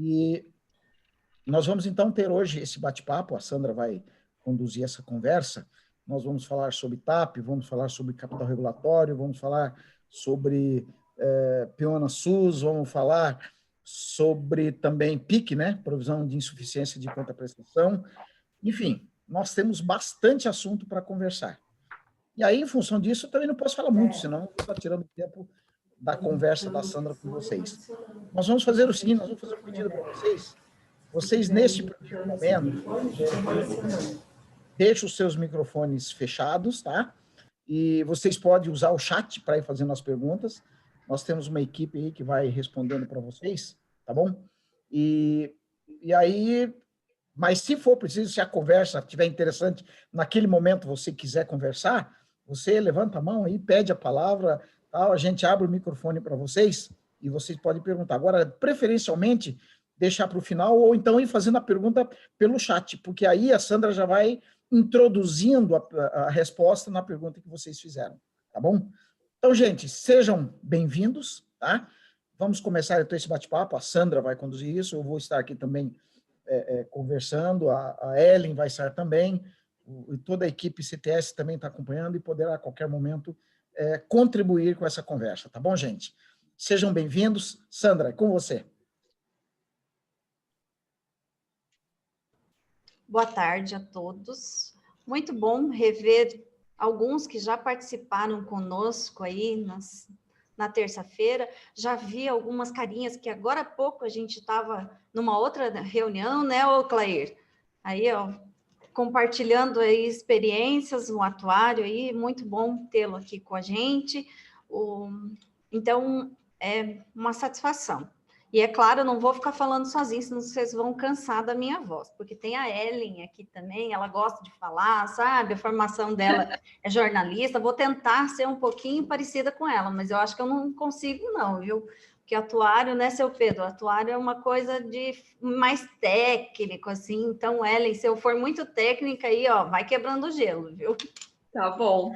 E nós vamos, então, ter hoje esse bate-papo, a Sandra vai conduzir essa conversa, nós vamos falar sobre TAP, vamos falar sobre capital regulatório, vamos falar sobre PEONA SUS, vamos falar sobre também PIC, né, provisão de insuficiência de conta-prestação, enfim, nós temos bastante assunto para conversar. E aí, em função disso, eu também não posso falar muito, senão eu vou estar tirando tempo da conversa da Sandra com vocês. Nós vamos fazer o seguinte, nós vamos fazer um pedido para vocês. Vocês, neste primeiro momento, deixem os seus microfones fechados, tá? E vocês podem usar o chat para ir fazendo as perguntas. Nós temos uma equipe aí que vai respondendo para vocês, tá bom? E aí, mas se for preciso, se a conversa estiver interessante, naquele momento você quiser conversar, você levanta a mão aí, pede a palavra, tal, a gente abre o microfone para vocês e vocês podem perguntar. Agora, preferencialmente, deixar para o final ou então ir fazendo a pergunta pelo chat, porque aí a Sandra já vai introduzindo a resposta na pergunta que vocês fizeram, tá bom? Então, gente, sejam bem-vindos, tá? Vamos começar então esse bate-papo, a Sandra vai conduzir isso, eu vou estar aqui também conversando, a Ellen vai estar também, e toda a equipe CTS também está acompanhando e poderá a qualquer momento contribuir com essa conversa, tá bom, gente? Sejam bem-vindos. Sandra, com você. Boa tarde a todos. Muito bom rever alguns que já participaram conosco aí na terça-feira. Já vi algumas carinhas que agora há pouco a gente estava numa outra reunião, né, ô Clair? Aí, ó, compartilhando aí experiências no atuário aí, muito bom tê-lo aqui com a gente. Então, é uma satisfação. E é claro, eu não vou ficar falando sozinha, senão vocês vão cansar da minha voz, porque tem a Ellen aqui também, ela gosta de falar, sabe? A formação dela é jornalista, vou tentar ser um pouquinho parecida com ela, mas eu acho que eu não consigo não, viu? Porque atuário, né, seu Pedro? Atuário é uma coisa de mais técnico, assim, então, Ellen, se eu for muito técnica aí, ó, vai quebrando o gelo, viu? Tá bom.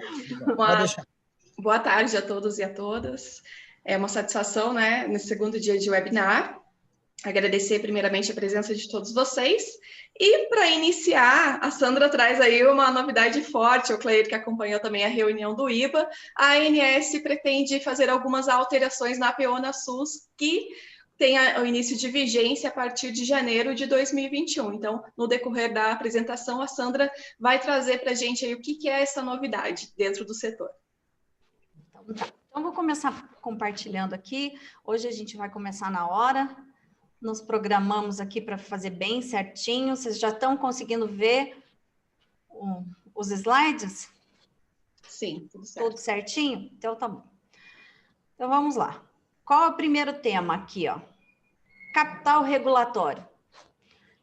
Boa tarde a todos e a todas. É uma satisfação, né, nesse segundo dia de webinar. Agradecer primeiramente a presença de todos vocês. E para iniciar, a Sandra traz aí uma novidade forte, o Cleir que acompanhou também a reunião do IBA. A ANS pretende fazer algumas alterações na PEONA SUS que tem o início de vigência a partir de janeiro de 2021. Então, no decorrer da apresentação, a Sandra vai trazer para a gente aí o que é essa novidade dentro do setor. Então, tá. Então, vou começar compartilhando aqui. Hoje a gente vai começar na hora. Nos programamos aqui para fazer bem certinho. Vocês já estão conseguindo ver os slides? Sim, tudo certo. Tudo certinho? Então, tá bom. Então, vamos lá. Qual é o primeiro tema aqui, ó? Capital regulatório.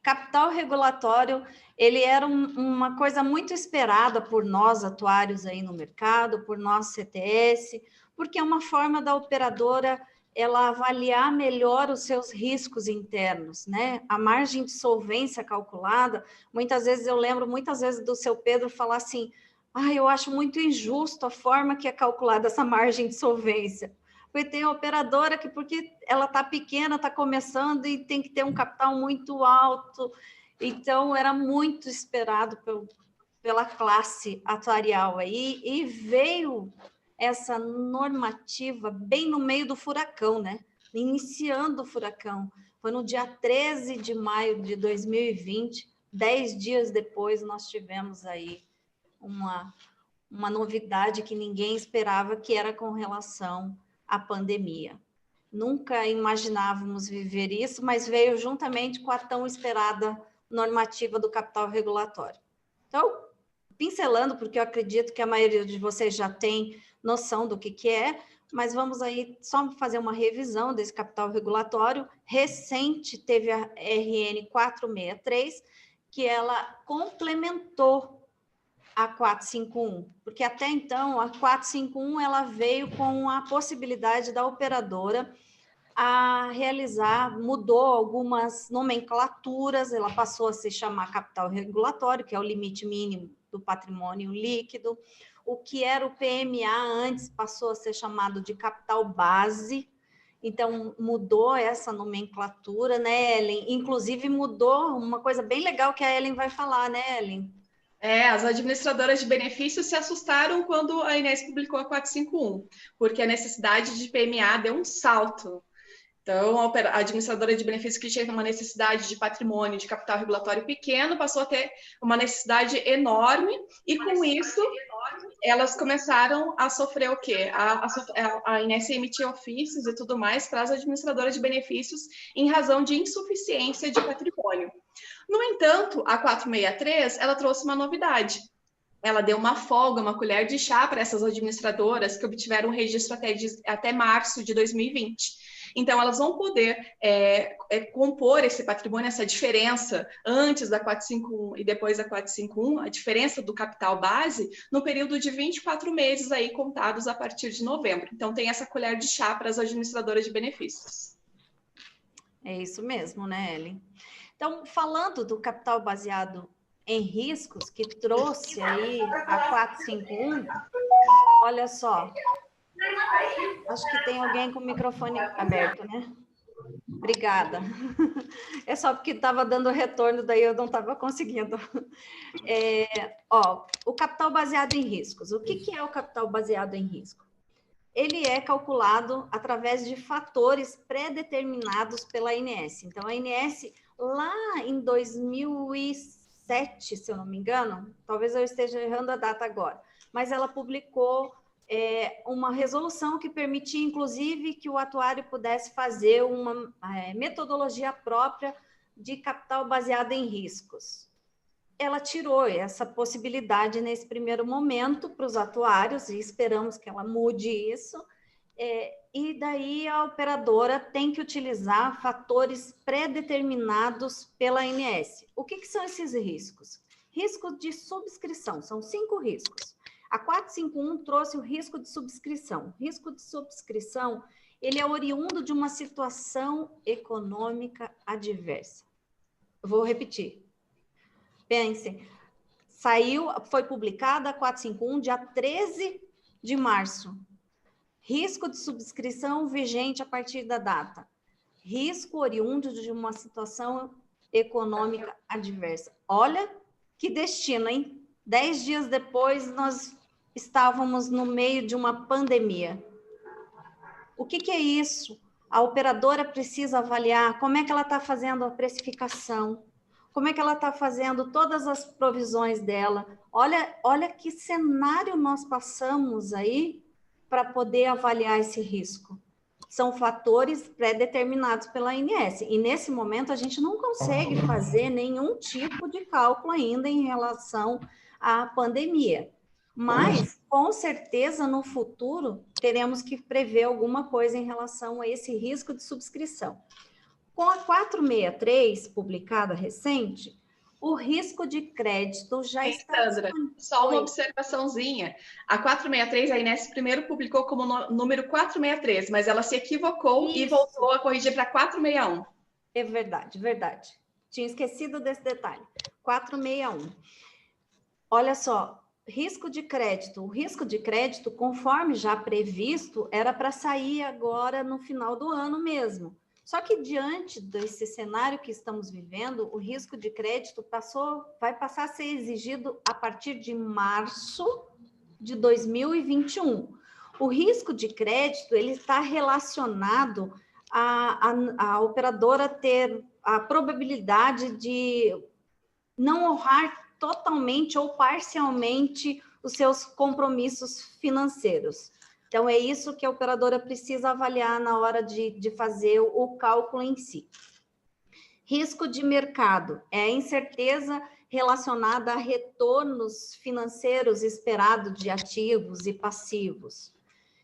Capital regulatório, ele era uma coisa muito esperada por nós atuários aí no mercado, por nós CTS, porque é uma forma da operadora ela avaliar melhor os seus riscos internos, né? A margem de solvência calculada, muitas vezes eu lembro, muitas vezes do seu Pedro falar assim, eu acho muito injusto a forma que é calculada essa margem de solvência. Porque tem a operadora que, porque ela está pequena, está começando e tem que ter um capital muito alto. Então, era muito esperado pela classe atuarial aí, e veio essa normativa bem no meio do furacão, né? Iniciando o furacão. Foi no dia 13 de maio de 2020, 10 dias depois, nós tivemos aí uma novidade que ninguém esperava, que era com relação à pandemia. Nunca imaginávamos viver isso, mas veio juntamente com a tão esperada normativa do capital regulatório. Então, pincelando, porque eu acredito que a maioria de vocês já tem noção do que é, mas vamos aí só fazer uma revisão desse capital regulatório. Recente teve a RN 463, que ela complementou a 451, porque até então a 451 ela veio com a possibilidade da operadora a realizar, mudou algumas nomenclaturas, ela passou a se chamar capital regulatório, que é o limite mínimo do patrimônio líquido. O que era o PMA antes passou a ser chamado de capital base, Então, mudou essa nomenclatura, né, Ellen? Inclusive, mudou uma coisa bem legal que a Ellen vai falar, né, Ellen? As administradoras de benefícios se assustaram quando a Inés publicou a 451, porque a necessidade de PMA deu um salto. Então, a administradora de benefícios que tinha uma necessidade de patrimônio, de capital regulatório pequeno, passou a ter uma necessidade enorme, e com isso, elas começaram a sofrer o quê? A Inés emitia ofícios e tudo mais para as administradoras de benefícios em razão de insuficiência de patrimônio. No entanto, a 463, ela trouxe uma novidade. Ela deu uma folga, uma colher de chá para essas administradoras que obtiveram um registro até março de 2020. Então, elas vão poder compor esse patrimônio, essa diferença antes da 451 e depois da 451, a diferença do capital base, no período de 24 meses aí contados a partir de novembro. Então, tem essa colher de chá para as administradoras de benefícios. É isso mesmo, né, Ellen? Então, falando do capital baseado em riscos, que trouxe aí a 451, olha só, acho que tem alguém com o microfone aberto, né? Obrigada. É só porque estava dando retorno, daí eu não estava conseguindo. O capital baseado em riscos. O que é o capital baseado em risco? Ele é calculado através de fatores pré-determinados pela ANS. Então, a ANS, lá em 2007, se eu não me engano, talvez eu esteja errando a data agora, mas ela publicou uma resolução que permitia, inclusive, que o atuário pudesse fazer uma metodologia própria de capital baseado em riscos. Ela tirou essa possibilidade nesse primeiro momento para os atuários, e esperamos que ela mude isso, e daí a operadora tem que utilizar fatores pré-determinados pela ANS. O que são esses riscos? Risco de subscrição, são 5 riscos. A 451 trouxe o risco de subscrição. O risco de subscrição, ele é oriundo de uma situação econômica adversa. Eu vou repetir. Pensem, foi publicada a 451 dia 13 de março. Risco de subscrição vigente a partir da data. Risco oriundo de uma situação econômica adversa. Olha que destino, hein? 10 dias depois, nós estávamos no meio de uma pandemia. O que é isso? A operadora precisa avaliar como é que ela está fazendo a precificação, como é que ela está fazendo todas as provisões dela. Olha que cenário nós passamos aí para poder avaliar esse risco. São fatores pré-determinados pela ANS. E nesse momento a gente não consegue fazer nenhum tipo de cálculo ainda em relação à pandemia. Mas, com certeza, no futuro, teremos que prever alguma coisa em relação a esse risco de subscrição. Com a 463, publicada recente, o risco de crédito já está... Sandra, só uma observaçãozinha. A 463, a Inés primeiro publicou como número 463, mas ela se equivocou e voltou a corrigir para 461. É verdade, verdade. Tinha esquecido desse detalhe. 461. Olha só, risco de crédito. O risco de crédito, conforme já previsto, era para sair agora no final do ano mesmo. Só que diante desse cenário que estamos vivendo, o risco de crédito vai passar a ser exigido a partir de março de 2021. O risco de crédito, ele está relacionado a operadora ter a probabilidade de não honrar totalmente ou parcialmente os seus compromissos financeiros. Então, é isso que a operadora precisa avaliar na hora de fazer o cálculo em si. Risco de mercado é a incerteza relacionada a retornos financeiros esperados de ativos e passivos.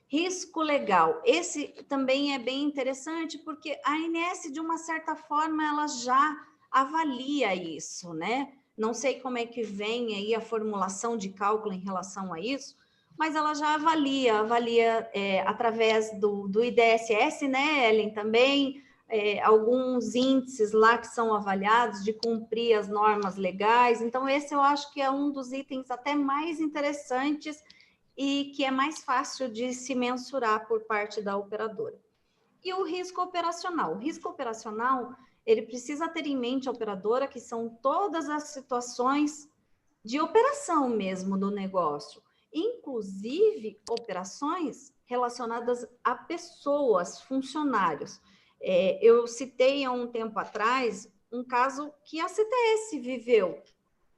Risco legal, esse também é bem interessante, porque a ANS, de uma certa forma, ela já avalia isso, né? Não sei como é que vem aí a formulação de cálculo em relação a isso, mas ela já avalia através do IDSS, né, Ellen, também, alguns índices lá que são avaliados de cumprir as normas legais. Então, esse eu acho que é um dos itens até mais interessantes e que é mais fácil de se mensurar por parte da operadora. E o risco operacional. O risco operacional, ele precisa ter em mente a operadora, que são todas as situações de operação mesmo do negócio, inclusive operações relacionadas a pessoas, funcionários. Eu citei há um tempo atrás um caso que a CTS viveu,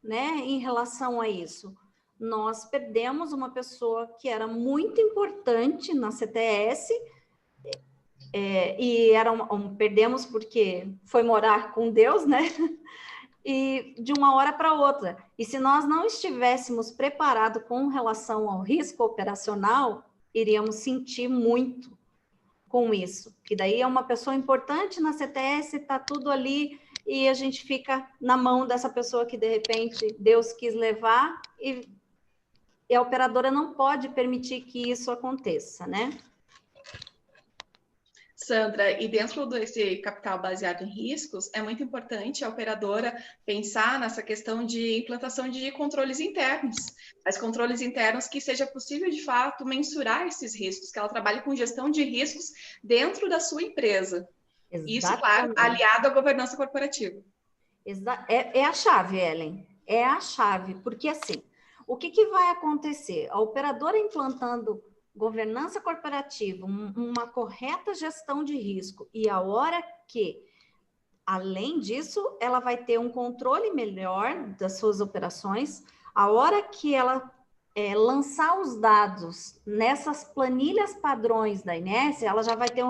né, em relação a isso. Nós perdemos uma pessoa que era muito importante na CTS, e perdemos porque foi morar com Deus, né? E de uma hora para outra. E se nós não estivéssemos preparados com relação ao risco operacional, iríamos sentir muito com isso. Que daí é uma pessoa importante na CTS, está tudo ali, e a gente fica na mão dessa pessoa que, de repente, Deus quis levar, e a operadora não pode permitir que isso aconteça, né? Sandra, e dentro desse capital baseado em riscos, é muito importante a operadora pensar nessa questão de implantação de controles internos, mas controles internos que seja possível, de fato, mensurar esses riscos, que ela trabalhe com gestão de riscos dentro da sua empresa. Exatamente. Isso, claro, aliado à governança corporativa. É a chave, Ellen, é a chave, porque assim, o que vai acontecer? A operadora implantando governança corporativa, uma correta gestão de risco, e a hora que, além disso, ela vai ter um controle melhor das suas operações, a hora que ela lançar os dados nessas planilhas padrões da ANS, ela já vai ter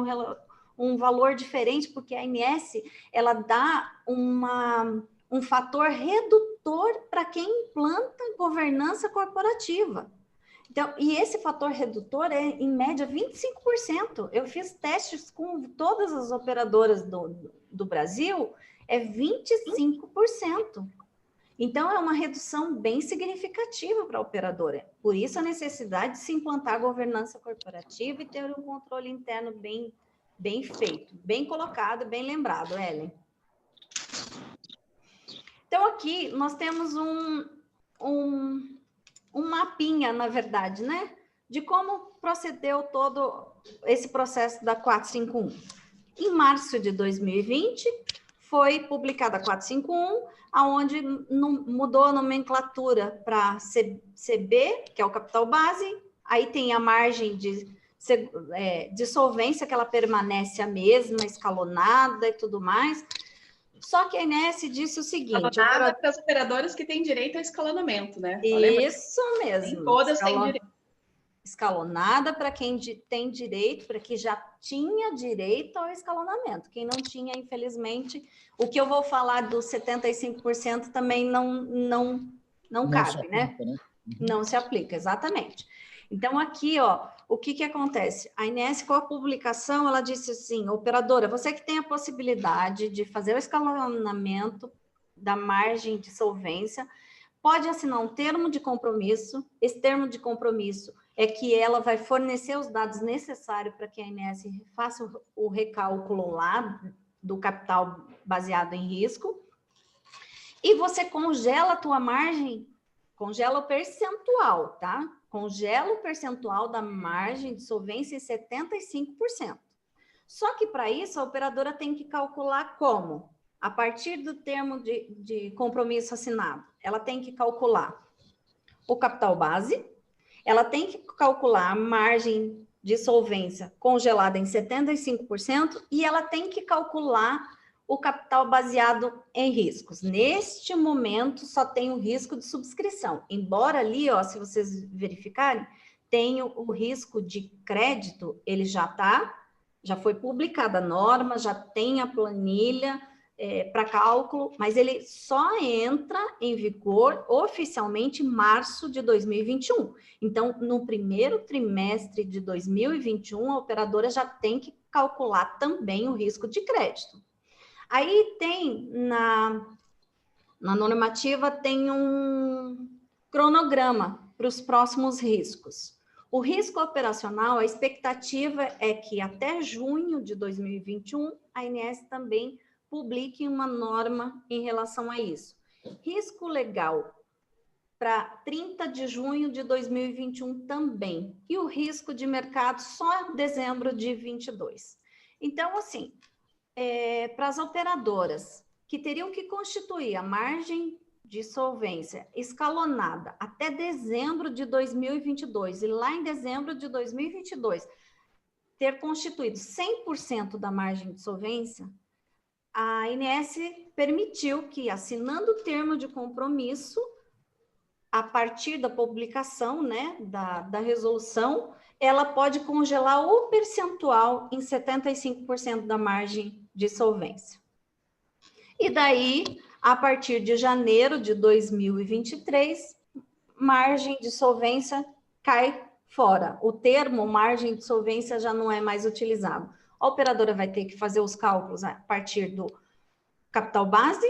um valor diferente, porque a ANS, ela dá um fator redutor para quem implanta governança corporativa. Então, e esse fator redutor é, em média, 25%. Eu fiz testes com todas as operadoras do Brasil, é 25%. Então, é uma redução bem significativa para a operadora. Por isso, a necessidade de se implantar a governança corporativa e ter um controle interno bem feito, bem colocado, bem lembrado, Ellen. Então, aqui nós temos um mapinha, na verdade, né? De como procedeu todo esse processo da 451. Em março de 2020, foi publicada a 451, onde mudou a nomenclatura para CB, que é o capital base, aí tem a margem de solvência, que ela permanece a mesma, escalonada e tudo mais. Só que a ANS disse o seguinte... Escalonada para os operadores que têm direito a escalonamento, né? Isso mesmo. Nem todas têm direito. Escalonada para quem tem direito, para quem já tinha direito ao escalonamento. Quem não tinha, infelizmente, o que eu vou falar dos 75% também não cabe, né? Uhum. Não se aplica, exatamente. Então, aqui, ó, o que acontece? A ANS, com a publicação, ela disse assim, operadora, você que tem a possibilidade de fazer o escalonamento da margem de solvência, pode assinar um termo de compromisso. Esse termo de compromisso é que ela vai fornecer os dados necessários para que a ANS faça o recálculo lá do capital baseado em risco. E você congela a tua margem, congela o percentual, tá? Congela o percentual da margem de solvência em 75%. Só que para isso a operadora tem que calcular como? A partir do termo de compromisso assinado, ela tem que calcular o capital base, ela tem que calcular a margem de solvência congelada em 75% e ela tem que calcular o capital baseado em riscos. Neste momento, só tem o risco de subscrição. Embora ali, ó, se vocês verificarem, tem o risco de crédito, ele já foi publicada a norma, já tem a planilha para cálculo, mas ele só entra em vigor oficialmente em março de 2021. Então, no primeiro trimestre de 2021, a operadora já tem que calcular também o risco de crédito. Aí tem, na normativa, tem um cronograma para os próximos riscos. O risco operacional, a expectativa é que até junho de 2021, a ANS também publique uma norma em relação a isso. Risco legal, para 30 de junho de 2021 também. E o risco de mercado só em dezembro de 22. Então, assim, para as operadoras que teriam que constituir a margem de solvência escalonada até dezembro de 2022, e lá em dezembro de 2022, ter constituído 100% da margem de solvência, a ANS permitiu que, assinando o termo de compromisso, a partir da publicação, né, da resolução, ela pode congelar o percentual em 75% da margem de solvência. E daí, a partir de janeiro de 2023, margem de solvência cai fora. O termo margem de solvência já não é mais utilizado. A operadora vai ter que fazer os cálculos a partir do capital base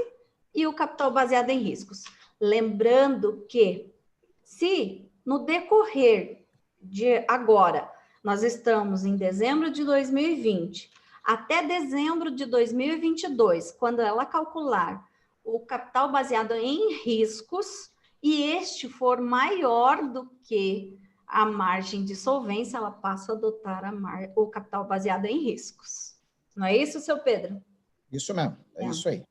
e o capital baseado em riscos. Lembrando que, se no decorrer de agora, nós estamos em dezembro de 2020, até dezembro de 2022, quando ela calcular o capital baseado em riscos, e este for maior do que a margem de solvência, ela passa a adotar o capital baseado em riscos. Não é isso, seu Pedro? Isso mesmo, é isso aí.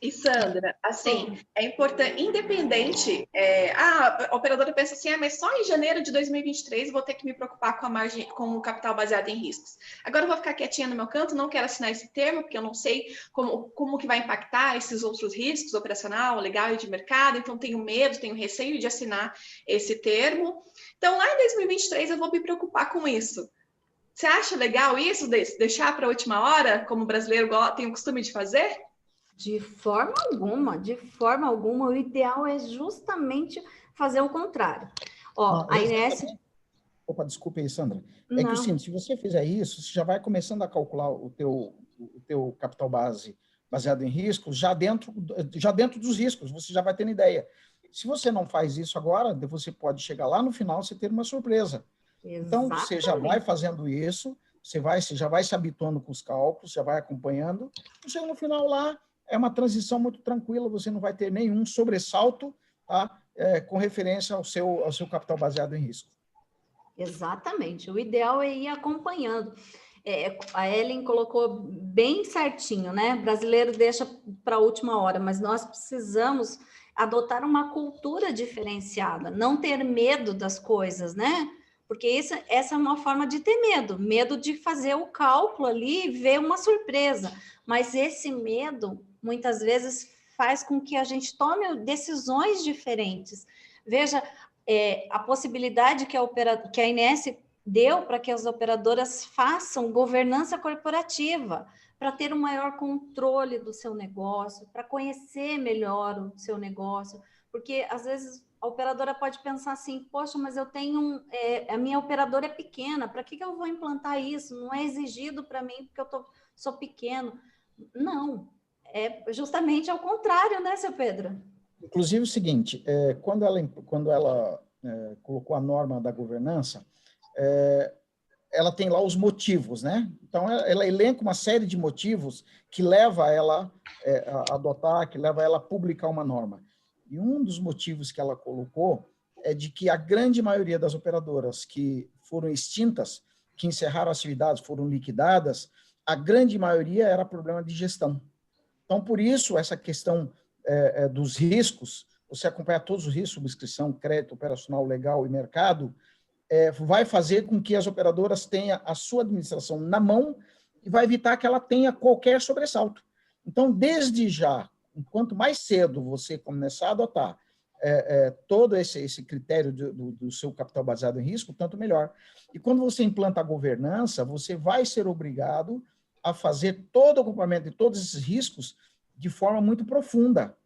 E, Sandra, assim, é importante, independente, a operadora pensa assim, mas só em janeiro de 2023 vou ter que me preocupar com a margem, com o capital baseado em riscos. Agora eu vou ficar quietinha no meu canto, não quero assinar esse termo, porque eu não sei como que vai impactar esses outros riscos, operacional, legal e de mercado, então tenho medo, tenho receio de assinar esse termo. Então, lá em 2023 eu vou me preocupar com isso. Você acha legal isso, deixar para a última hora, como o brasileiro tem o costume de fazer? De forma alguma, de forma alguma. O ideal é justamente fazer o contrário. Ó, a ANS... Opa, desculpe aí, Sandra. É que assim, se você fizer isso, você já vai começando a calcular o teu capital base baseado em riscos já dentro dos riscos, você já vai tendo ideia. Se você não faz isso agora, você pode chegar lá no final e ter uma surpresa. Exatamente. Então, você já vai fazendo isso, você já vai se habituando com os cálculos, já vai acompanhando, chega no final lá, é uma transição muito tranquila, você não vai ter nenhum sobressalto, tá? Com referência ao seu capital baseado em risco. Exatamente. O ideal é ir acompanhando. A Ellen colocou bem certinho, né? Brasileiro deixa para a última hora, mas nós precisamos adotar uma cultura diferenciada, não ter medo das coisas, né? Porque essa é uma forma de ter medo de fazer o cálculo ali e ver uma surpresa. Mas esse medo, muitas vezes, faz com que a gente tome decisões diferentes. Veja, a possibilidade que a ANS deu para que as operadoras façam governança corporativa, para ter um maior controle do seu negócio, para conhecer melhor o seu negócio, porque às vezes a operadora pode pensar assim, poxa, mas eu tenho, a minha operadora é pequena, para que eu vou implantar isso? Não é exigido para mim porque eu sou pequeno. Não, é justamente ao contrário, né, seu Pedro? Inclusive o seguinte, quando ela colocou a norma da governança, ela tem lá os motivos, né? Então, ela elenca uma série de motivos que leva ela a adotar, que leva ela a publicar uma norma. E um dos motivos que ela colocou é de que a grande maioria das operadoras que foram extintas, que encerraram atividades, foram liquidadas, a grande maioria era problema de gestão. Então, por isso, essa questão dos riscos, você acompanhar todos os riscos, subscrição, crédito, operacional, legal e mercado, vai fazer com que as operadoras tenham a sua administração na mão e vai evitar que ela tenha qualquer sobressalto. Então, desde já, quanto mais cedo você começar a adotar todo esse critério do seu capital baseado em risco, tanto melhor. E quando você implanta a governança, você vai ser obrigado a fazer todo o acompanhamento de todos esses riscos de forma muito profunda.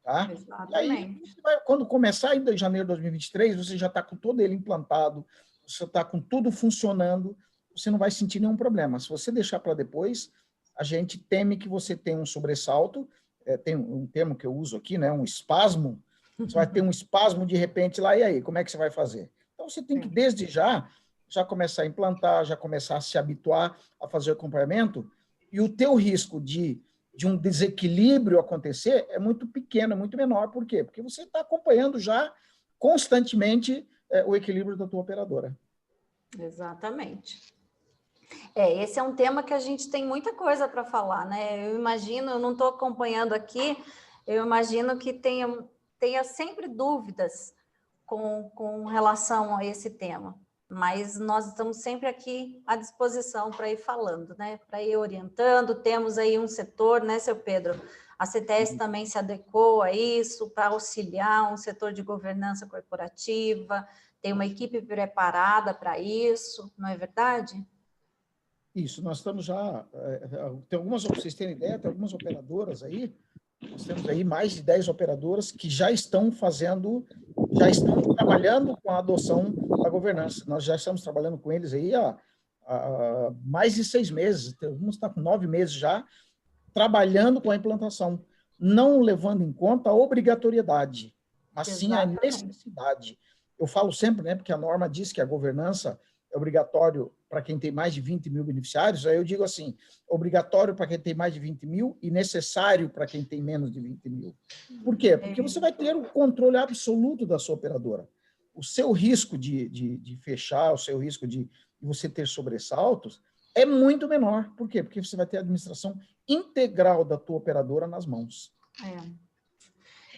Tá? Exatamente. E aí, quando começar em janeiro de 2023, você já está com todo ele implantado, você está com tudo funcionando, você não vai sentir nenhum problema. Se você deixar para depois, a gente teme que você tenha um sobressalto, tem um termo que eu uso aqui, né, um espasmo, você vai ter um espasmo de repente lá, e aí, como é que você vai fazer? Então, você tem que, desde já começar a implantar, já começar a se habituar a fazer o acompanhamento, e o teu risco de um desequilíbrio acontecer é muito pequeno, é muito menor. Por quê? Porque você está acompanhando já constantemente o equilíbrio da tua operadora. Exatamente. Esse é um tema que a gente tem muita coisa para falar, né? Eu imagino, eu não estou acompanhando aqui, eu imagino que tenha sempre dúvidas com relação a esse tema, mas nós estamos sempre aqui à disposição para ir falando, né? Para ir orientando, temos aí um setor, né, seu Pedro? A CTS também se adequou a isso, para auxiliar um setor de governança corporativa, tem uma equipe preparada para isso, não é verdade? Isso, nós estamos já, tem algumas, para vocês terem ideia, tem algumas operadoras aí, nós temos aí mais de 10 operadoras que já estão trabalhando com a adoção da governança. Nós já estamos trabalhando com eles aí há mais de 6 meses, alguns estão com 9 meses já, trabalhando com a implantação, não levando em conta a obrigatoriedade, mas sim a necessidade. Eu falo sempre, né, porque a norma diz que a governança é obrigatório para quem tem mais de 20 mil beneficiários, aí eu digo assim, obrigatório para quem tem mais de 20 mil e necessário para quem tem menos de 20 mil. Por quê? Porque você vai ter o controle absoluto da sua operadora. O seu risco de fechar, o seu risco de você ter sobressaltos é muito menor. Por quê? Porque você vai ter a administração integral da tua operadora nas mãos.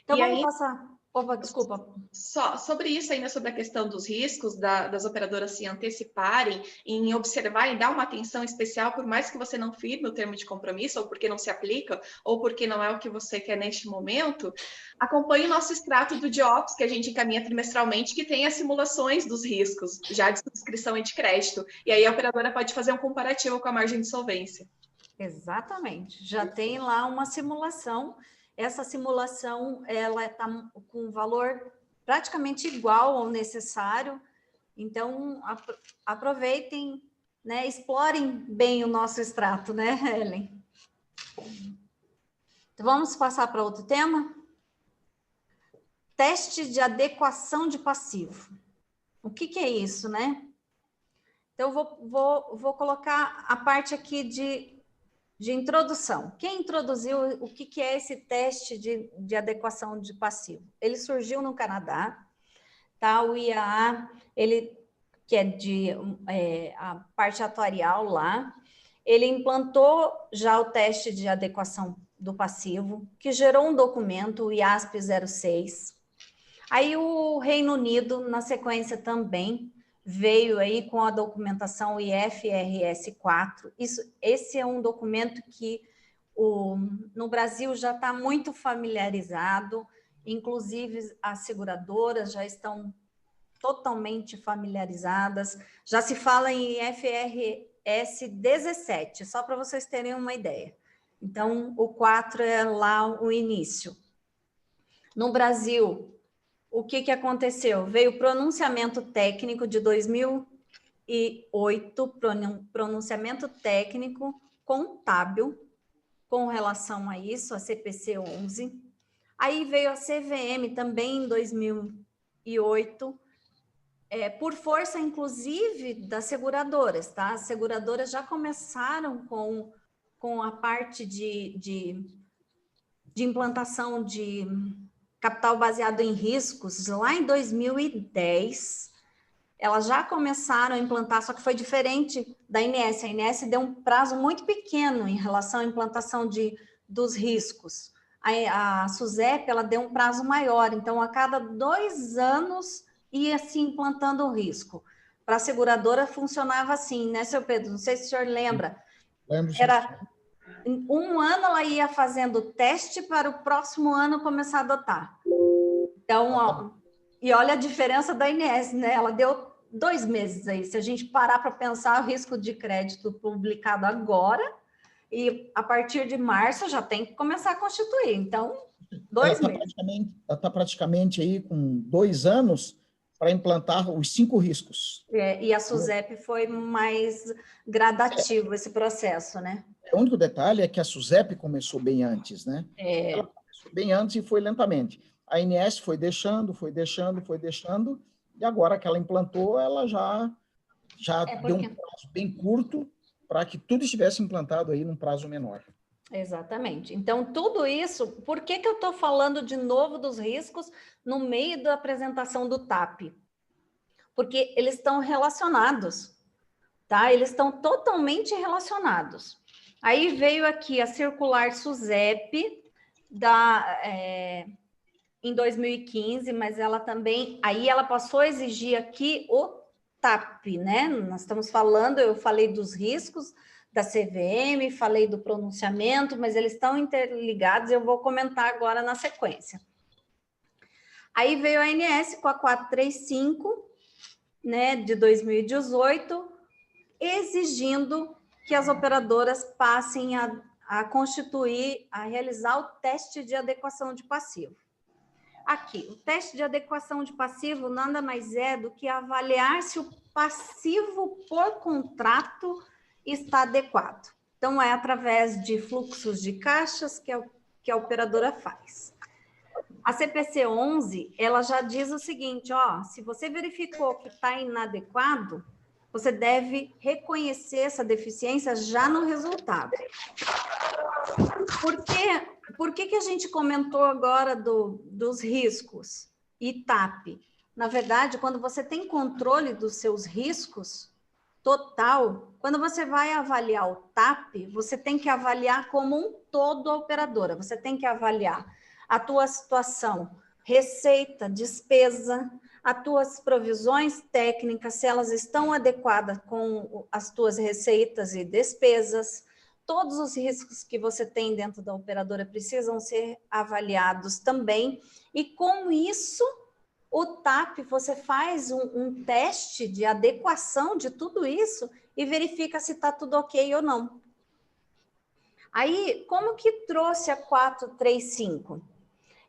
Então, vamos passar... Opa, desculpa. Só sobre isso ainda, sobre a questão dos riscos, das operadoras se anteciparem em observar e dar uma atenção especial, por mais que você não firme o termo de compromisso, ou porque não se aplica, ou porque não é o que você quer neste momento, acompanhe o nosso extrato do DIOPS, que a gente encaminha trimestralmente, que tem as simulações dos riscos, já de subscrição e de crédito. E aí a operadora pode fazer um comparativo com a margem de solvência. Exatamente. Já tem lá uma simulação. Essa simulação, ela está com um valor praticamente igual ao necessário, então aproveitem, né, explorem bem o nosso extrato, né, Helen? Então, vamos passar para outro tema? Teste de adequação de passivo. O que é isso, né? Então, vou colocar a parte aqui de introdução. Quem introduziu o que é esse teste de adequação de passivo? Ele surgiu no Canadá, tá? O IAA, ele, que é a parte atuarial lá, ele implantou já o teste de adequação do passivo, que gerou um documento, o IASP 06. Aí o Reino Unido, na sequência também, veio aí com a documentação IFRS 4. Esse é um documento que no Brasil já está muito familiarizado, inclusive as seguradoras já estão totalmente familiarizadas, já se fala em IFRS 17, só para vocês terem uma ideia. Então, o 4 é lá o início. No Brasil, o que aconteceu? Veio o pronunciamento técnico de 2008, pronunciamento técnico contábil com relação a isso, a CPC 11. Aí veio a CVM também em 2008, por força, inclusive, das seguradoras, tá? As seguradoras já começaram com a parte de implantação de capital baseado em riscos, lá em 2010, elas já começaram a implantar, só que foi diferente da INS. A INS deu um prazo muito pequeno em relação à implantação dos riscos. A SUSEP, ela deu um prazo maior, então a cada 2 anos ia se implantando o risco. Para a seguradora funcionava assim, né, seu Pedro? Não sei se o senhor lembra. Lembro. Era... Um ano ela ia fazendo teste para o próximo ano começar a adotar. Então, e olha a diferença da INS, né? Ela deu 2 meses aí. Se a gente parar para pensar, o risco de crédito publicado agora, e a partir de março já tem que começar a constituir. Então, 2 meses. Ela está praticamente aí com 2 anos para implantar os 5 riscos. E a SUSEP foi mais gradativo esse processo, né? O único detalhe é que a SUSEP começou bem antes, né? Ela começou bem antes e foi lentamente. A INS foi deixando, e agora que ela implantou, ela já deu um prazo bem curto para que tudo estivesse implantado aí num prazo menor. Exatamente. Então, tudo isso, por que eu estou falando de novo dos riscos no meio da apresentação do TAP? Porque eles estão relacionados. tá? Eles estão totalmente relacionados. Aí veio aqui a circular SUSEP em 2015, mas ela também, aí ela passou a exigir aqui o TAP, né? Nós estamos falando, eu falei dos riscos da CVM, falei do pronunciamento, mas eles estão interligados, eu vou comentar agora na sequência. Aí veio a ANS com a 435, né, de 2018, exigindo que as operadoras passem a constituir, a realizar o teste de adequação de passivo. Aqui, o teste de adequação de passivo nada mais é do que avaliar se o passivo por contrato está adequado. Então, é através de fluxos de caixas que a operadora faz. A CPC 11, ela já diz o seguinte, ó, se você verificou que está inadequado, você deve reconhecer essa deficiência já no resultado. Por que a gente comentou agora dos riscos e TAP? Na verdade, quando você tem controle dos seus riscos total, quando você vai avaliar o TAP, você tem que avaliar como um todo a operadora. Você tem que avaliar a tua situação, receita, despesa, as tuas provisões técnicas, se elas estão adequadas com as tuas receitas e despesas. Todos os riscos que você tem dentro da operadora precisam ser avaliados também. E com isso, o TAP, você faz um teste de adequação de tudo isso e verifica se está tudo ok ou não. Aí, como que trouxe a 435?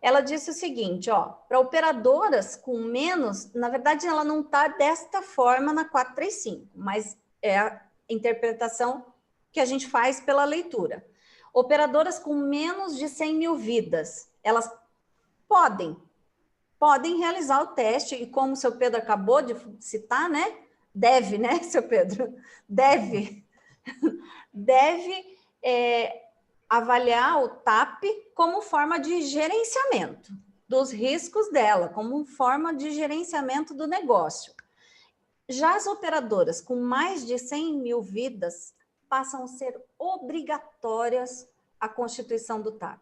Ela disse o seguinte, ó, para operadoras com menos, na verdade, ela não está desta forma na 435, mas é a interpretação que a gente faz pela leitura. Operadoras com menos de 100 mil vidas, elas podem realizar o teste, e como o seu Pedro acabou de citar, né? Deve, né, seu Pedro? Deve avaliar o TAP como forma de gerenciamento dos riscos dela, como forma de gerenciamento do negócio. Já as operadoras com mais de 100 mil vidas passam a ser obrigatórias a constituição do TAP.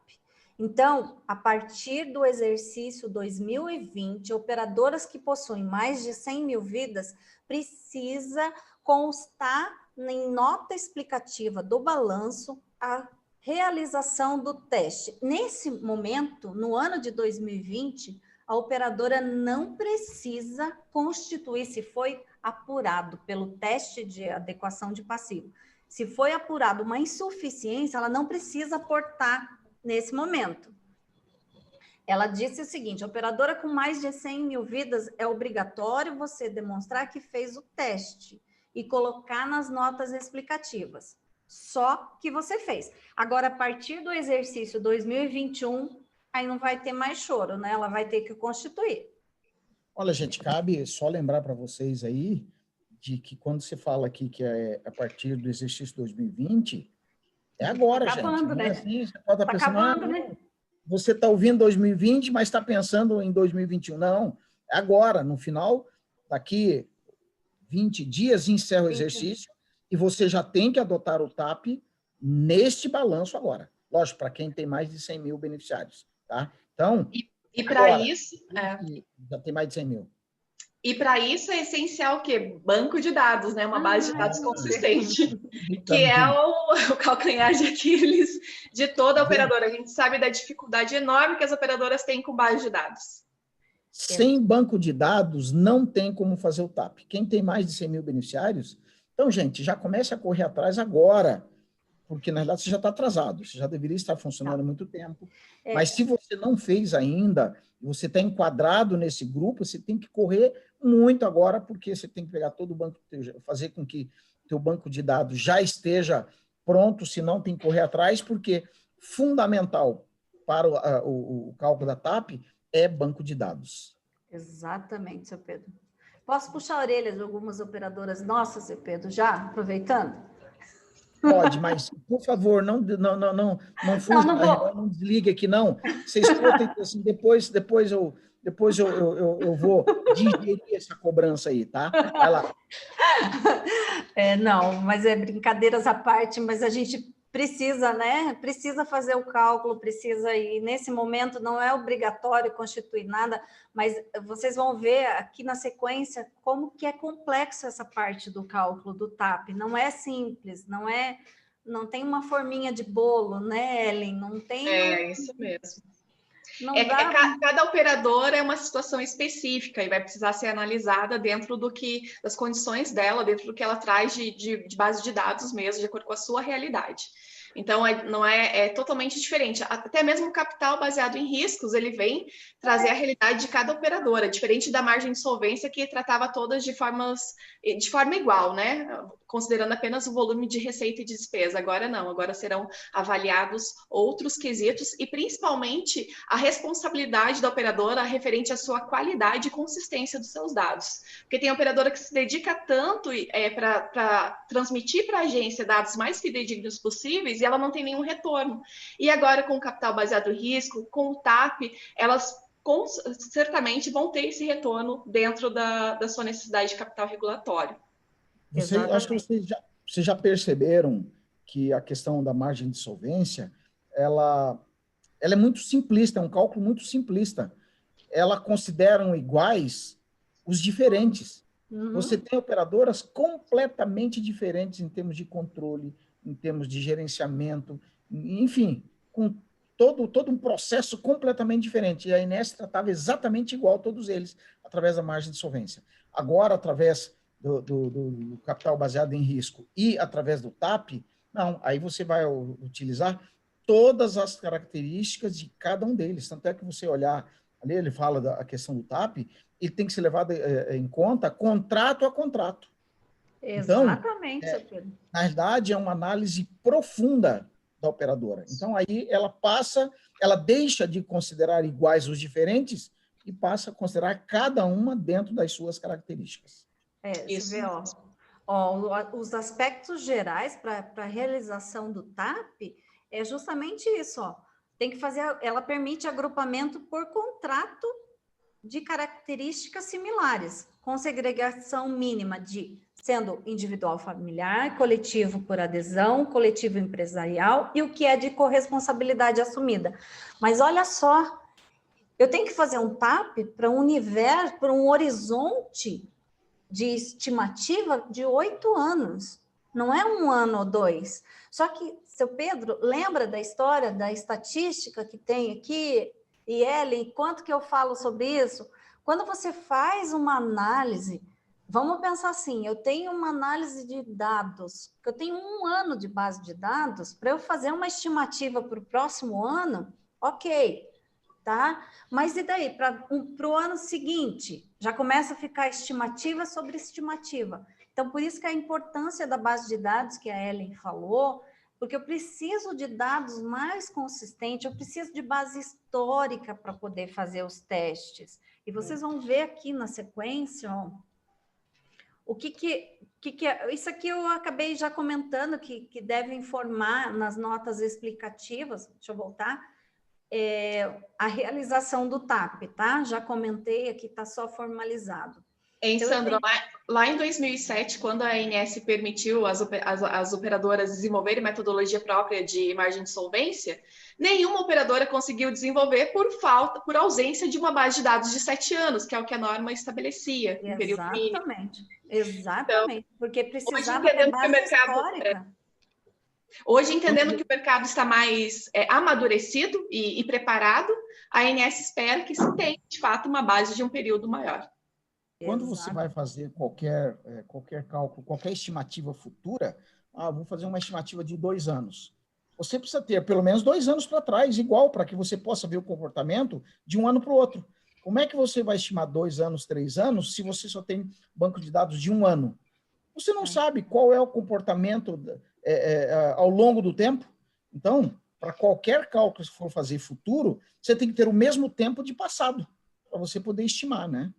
Então, a partir do exercício 2020, operadoras que possuem mais de 100 mil vidas precisa constar em nota explicativa do balanço a realização do teste. Nesse momento, no ano de 2020, a operadora não precisa constituir, se foi apurado pelo teste de adequação de passivo. Se foi apurado uma insuficiência, ela não precisa aportar nesse momento. Ela disse o seguinte, operadora com mais de 100 mil vidas, é obrigatório você demonstrar que fez o teste e colocar nas notas explicativas. Só que você fez. Agora, a partir do exercício 2021, aí não vai ter mais choro, né? Ela vai ter que constituir. Olha, gente, cabe só lembrar para vocês aí de que quando você fala aqui que é a partir do exercício 2020, é agora, tá acabando, gente. né? Não é assim, você pode estar pensando, acabando, né? Você está ouvindo 2020, mas está pensando em 2021. Não, é agora, no final, daqui 20 dias, encerra o exercício e você já tem que adotar o TAP neste balanço agora. Lógico, para quem tem mais de 100 mil beneficiários, tá? Então, e para isso... Já tem mais de 100 mil. E para isso é essencial o quê? Banco de dados, né? Uma base de dados consistente, que é o calcanhar de Aquiles de toda operadora. A gente sabe da dificuldade enorme que as operadoras têm com base de dados. Sem banco de dados, não tem como fazer o TAP. Quem tem mais de 100 mil beneficiários, então, gente, já comece a correr atrás agora, porque, na verdade, você já está atrasado, você já deveria estar funcionando há muito tempo. Mas se você não fez ainda, você está enquadrado nesse grupo, você tem que correr muito agora, porque você tem que pegar todo o banco, fazer com que o teu banco de dados já esteja pronto, se não tem que correr atrás, porque fundamental para o cálculo da TAP é banco de dados. Exatamente, seu Pedro. Posso puxar a orelha de algumas operadoras nossas, seu Pedro, já aproveitando? Pode, mas, por favor, não fuja, não desligue aqui, não. Você escuta, assim, depois depois eu vou digerir essa cobrança aí, tá? Vai lá. Não, mas brincadeiras à parte, mas a gente precisa, né? Precisa fazer o cálculo, precisa, e nesse momento não é obrigatório constituir nada, mas vocês vão ver aqui na sequência como que é complexo essa parte do cálculo do TAP. Não é simples, não tem uma forminha de bolo, né, Ellen? Não tem. É isso mesmo. Cada operadora é uma situação específica e vai precisar ser analisada dentro das condições dela, dentro do que ela traz de base de dados mesmo, de acordo com a sua realidade. Então, não é totalmente diferente. Até mesmo o capital baseado em riscos, ele vem trazer a realidade de cada operadora, diferente da margem de solvência, que tratava todas de forma igual, né? Considerando apenas o volume de receita e de despesa. Agora não, agora serão avaliados outros quesitos e principalmente a responsabilidade da operadora referente à sua qualidade e consistência dos seus dados. Porque tem operadora que se dedica tanto para transmitir para a agência dados mais fidedignos possíveis e ela não tem nenhum retorno. E agora, com o capital baseado em risco, com o TAP, elas certamente vão ter esse retorno dentro da sua necessidade de capital regulatório. Acho que vocês já perceberam que a questão da margem de solvência, ela é muito simplista, é um cálculo muito simplista. Ela consideram iguais os diferentes. Uhum. Você tem operadoras completamente diferentes em termos de controle, em termos de gerenciamento, enfim, com todo um processo completamente diferente. E a Inés tratava exatamente igual a todos eles, através da margem de solvência. Agora, através do capital baseado em risco e através do TAP, não, aí você vai utilizar todas as características de cada um deles. Tanto é que você olhar, ali ele fala da questão do TAP, ele tem que ser levado em conta contrato a contrato. Exatamente, então, na verdade, é uma análise profunda da operadora. Então, aí ela deixa de considerar iguais os diferentes e passa a considerar cada uma dentro das suas características. Você vê, os aspectos gerais para a realização do TAP é justamente isso, tem que fazer, ela permite agrupamento por contrato de características similares, com segregação mínima sendo individual familiar, coletivo por adesão, coletivo empresarial e o que é de corresponsabilidade assumida. Mas olha só, eu tenho que fazer um TAP para um horizonte de estimativa de 8 anos. Não é 1 ano ou 2. Só que, seu Pedro, lembra da história, da estatística que tem aqui? E Ellen, quanto que eu falo sobre isso? Quando você faz uma análise, vamos pensar assim, eu tenho uma análise de dados, eu tenho 1 ano de base de dados, para eu fazer uma estimativa para o próximo ano, ok, tá? Mas e daí, para o ano seguinte? Já começa a ficar estimativa sobre estimativa. Então, por isso que a importância da base de dados que a Ellen falou, porque eu preciso de dados mais consistentes, eu preciso de base histórica para poder fazer os testes. E vocês vão ver aqui na sequência, o que é. Isso aqui eu acabei já comentando, que deve informar nas notas explicativas. Deixa eu voltar. A realização do TAP, tá? Já comentei, aqui está só formalizado. Então, Sandra, lá em 2007, quando a ANS permitiu as operadoras desenvolverem metodologia própria de margem de solvência, nenhuma operadora conseguiu desenvolver por ausência de uma base de dados de 7 anos, que é o que a norma estabelecia. Exatamente, exatamente, então, porque precisava ter base histórica. Hoje, entendendo que o mercado está mais amadurecido e preparado, a ANS espera que se tenha, de fato, uma base de um período maior. Quando você vai fazer qualquer cálculo, qualquer estimativa futura, vou fazer uma estimativa de 2 anos. Você precisa ter pelo menos 2 anos para trás, igual, para que você possa ver o comportamento de um ano para o outro. Como é que você vai estimar 2 anos, 3 anos, se você só tem banco de dados de 1 ano? Você não sabe qual é o comportamento ao longo do tempo. Então, para qualquer cálculo que você for fazer futuro, você tem que ter o mesmo tempo de passado, para você poder estimar, né?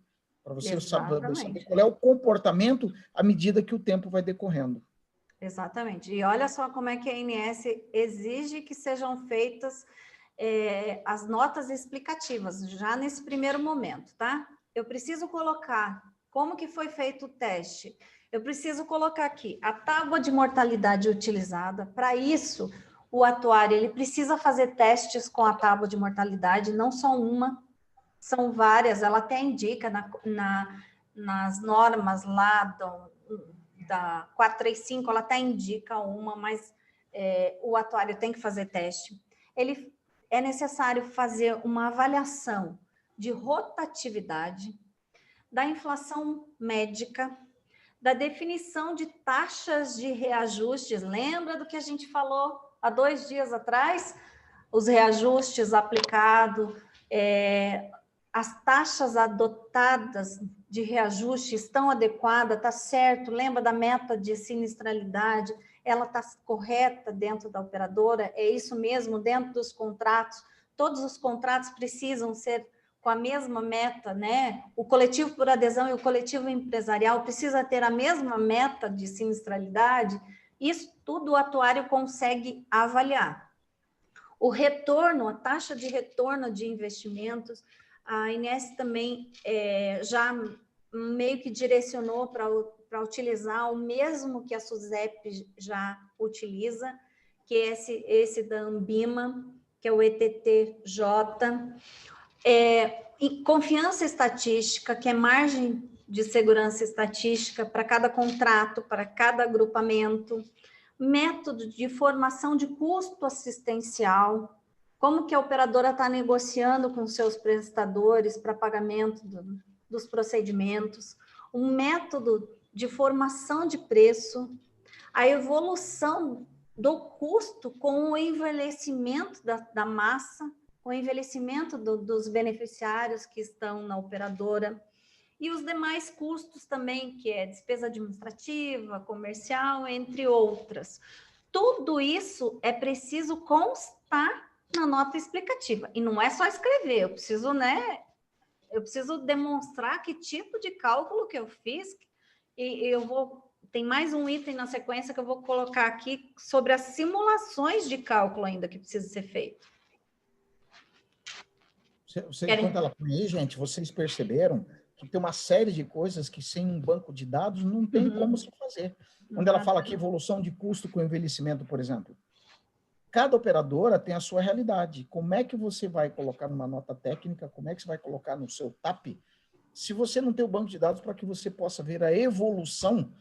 Para você saber qual é o comportamento à medida que o tempo vai decorrendo. Exatamente. E olha só como é que a ANS exige que sejam feitas as notas explicativas, já nesse primeiro momento, tá? Eu preciso colocar como que foi feito o teste. Eu preciso colocar aqui a tábua de mortalidade utilizada. Para isso, o atuário ele precisa fazer testes com a tábua de mortalidade, não só uma, são várias. Ela até indica nas normas lá da 435, ela até indica uma, mas o atuário tem que fazer teste. É necessário fazer uma avaliação de rotatividade, da inflação médica, da definição de taxas de reajustes. Lembra do que a gente falou há 2 dias atrás? Os reajustes aplicados, as taxas adotadas de reajuste estão adequadas, está certo? Lembra da meta de sinistralidade? Ela está correta dentro da operadora? É isso mesmo, dentro dos contratos? Todos os contratos precisam ser com a mesma meta, né? O coletivo por adesão e o coletivo empresarial precisa ter a mesma meta de sinistralidade. Isso tudo o atuário consegue avaliar. O retorno, a taxa de retorno de investimentos, a Inés também já meio que direcionou para utilizar o mesmo que a SUSEP já utiliza, que é esse da Ambima, que é o ETTJ. E confiança estatística, que é margem de segurança estatística para cada contrato, para cada agrupamento, método de formação de custo assistencial, como que a operadora está negociando com seus prestadores para pagamento dos procedimentos, um método de formação de preço, a evolução do custo com o envelhecimento da massa, com o envelhecimento dos beneficiários que estão na operadora, e os demais custos também, que é despesa administrativa, comercial, entre outras. Tudo isso é preciso constar na nota explicativa. E não é só escrever, eu preciso demonstrar que tipo de cálculo que eu fiz, e tem mais um item na sequência que eu vou colocar aqui sobre as simulações de cálculo ainda que precisa ser feito. Enquanto ela põe aí, gente, vocês perceberam que tem uma série de coisas que sem um banco de dados não tem como se fazer. Quando ela fala aqui evolução de custo com envelhecimento, por exemplo, cada operadora tem a sua realidade. Como é que você vai colocar numa nota técnica, como é que você vai colocar no seu TAP, se você não tem o banco de dados para que você possa ver a evolução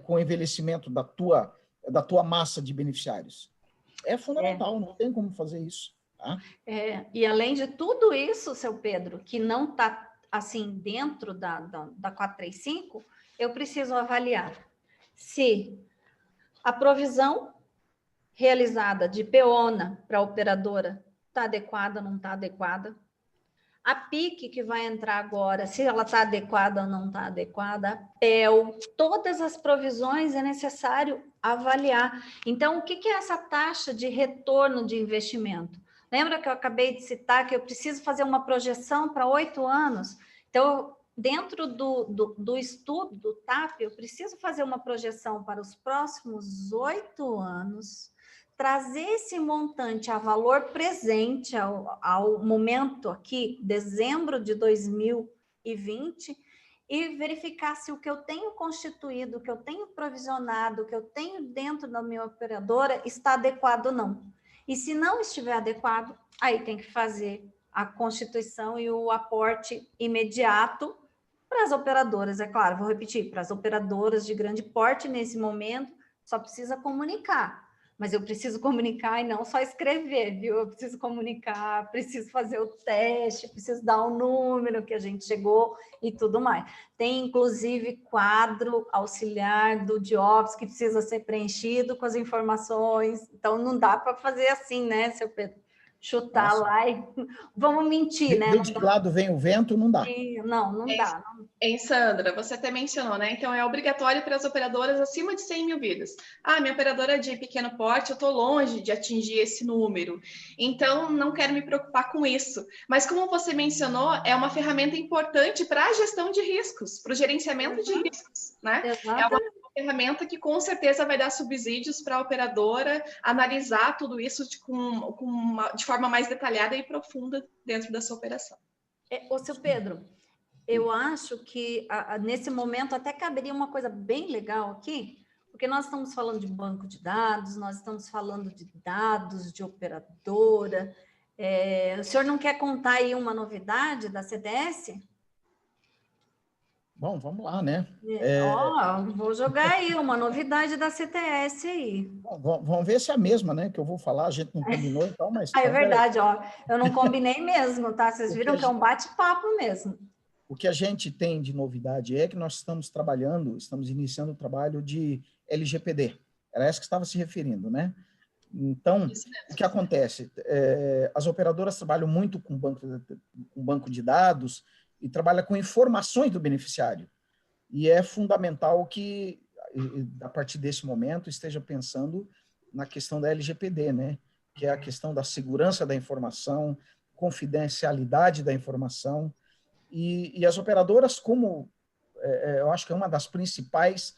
com o envelhecimento da tua massa de beneficiários? É fundamental, não tem como fazer isso. Tá? E além de tudo isso, seu Pedro, que não está assim dentro da 435, eu preciso avaliar se a provisão realizada de PEONA para a operadora está adequada ou não está adequada, a PIC que vai entrar agora, se ela está adequada ou não está adequada, a PEL, todas as provisões é necessário avaliar. Então, o que é essa taxa de retorno de investimento? Lembra que eu acabei de citar que eu preciso fazer uma projeção para 8 anos? Então, dentro do estudo do TAP, eu preciso fazer uma projeção para os próximos 8 anos, trazer esse montante a valor presente, ao momento aqui, dezembro de 2020, e verificar se o que eu tenho constituído, o que eu tenho provisionado, o que eu tenho dentro da minha operadora está adequado ou não. E se não estiver adequado, aí tem que fazer a constituição e o aporte imediato para as operadoras, é claro, vou repetir, para as operadoras de grande porte, nesse momento, só precisa comunicar. Mas eu preciso comunicar e não só escrever, viu? Eu preciso comunicar, preciso fazer o teste, preciso dar o número que a gente chegou e tudo mais. Tem, inclusive, quadro auxiliar do DIOPS que precisa ser preenchido com as informações. Então, não dá para fazer assim, né, seu Pedro? Chutar lá e vamos mentir, né? De que lado vem o vento, não dá. Não dá. Hein, Sandra, você até mencionou, né? Então, é obrigatório para as operadoras acima de 100 mil vidas. Ah, minha operadora é de pequeno porte, eu estou longe de atingir esse número. Então, não quero me preocupar com isso. Mas, como você mencionou, é uma ferramenta importante para a gestão de riscos, para o gerenciamento de riscos, né? É uma ferramenta que com certeza vai dar subsídios para a operadora analisar tudo isso de forma mais detalhada e profunda dentro da sua operação. Ô, seu Pedro, eu acho que nesse momento até caberia uma coisa bem legal aqui, porque nós estamos falando de banco de dados, nós estamos falando de dados de operadora. O senhor não quer contar aí uma novidade da CTS? Bom, vamos lá, né? Vou jogar aí uma novidade da CTS aí. Bom, vamos ver se é a mesma, né? Que eu vou falar, a gente não combinou e tal, mas... É verdade, eu não combinei mesmo, tá? Vocês viram que é um bate-papo mesmo. O que a gente tem de novidade é que nós estamos iniciando o trabalho de LGPD. Era essa que estava se referindo, né? Então, o que acontece? As operadoras trabalham muito com banco de dados e trabalham com informações do beneficiário. E é fundamental que, a partir desse momento, esteja pensando na questão da LGPD, né? Que é a questão da segurança da informação, confidencialidade da informação. E as operadoras, como eu acho que é uma das principais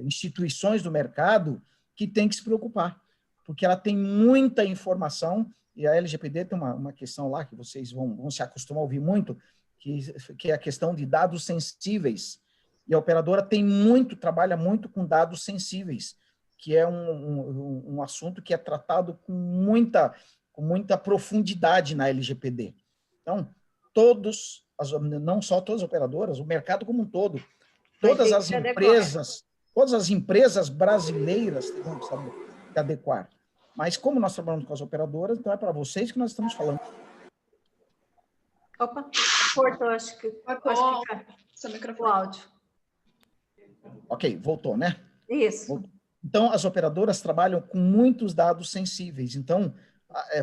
instituições do mercado, que tem que se preocupar, porque ela tem muita informação, e a LGPD tem uma questão lá que vocês vão se acostumar a ouvir muito, que é a questão de dados sensíveis. E a operadora trabalha muito com dados sensíveis, que é um assunto que é tratado com muita profundidade na LGPD. Então, não só todas as operadoras, o mercado como um todo, todas as empresas brasileiras vão se adequar. Mas como nós trabalhamos com as operadoras, então é para vocês que nós estamos falando. Opa, cortou, acho que seu microfone. O áudio. Ok, voltou, né? Isso. Voltou. Então, as operadoras trabalham com muitos dados sensíveis. Então,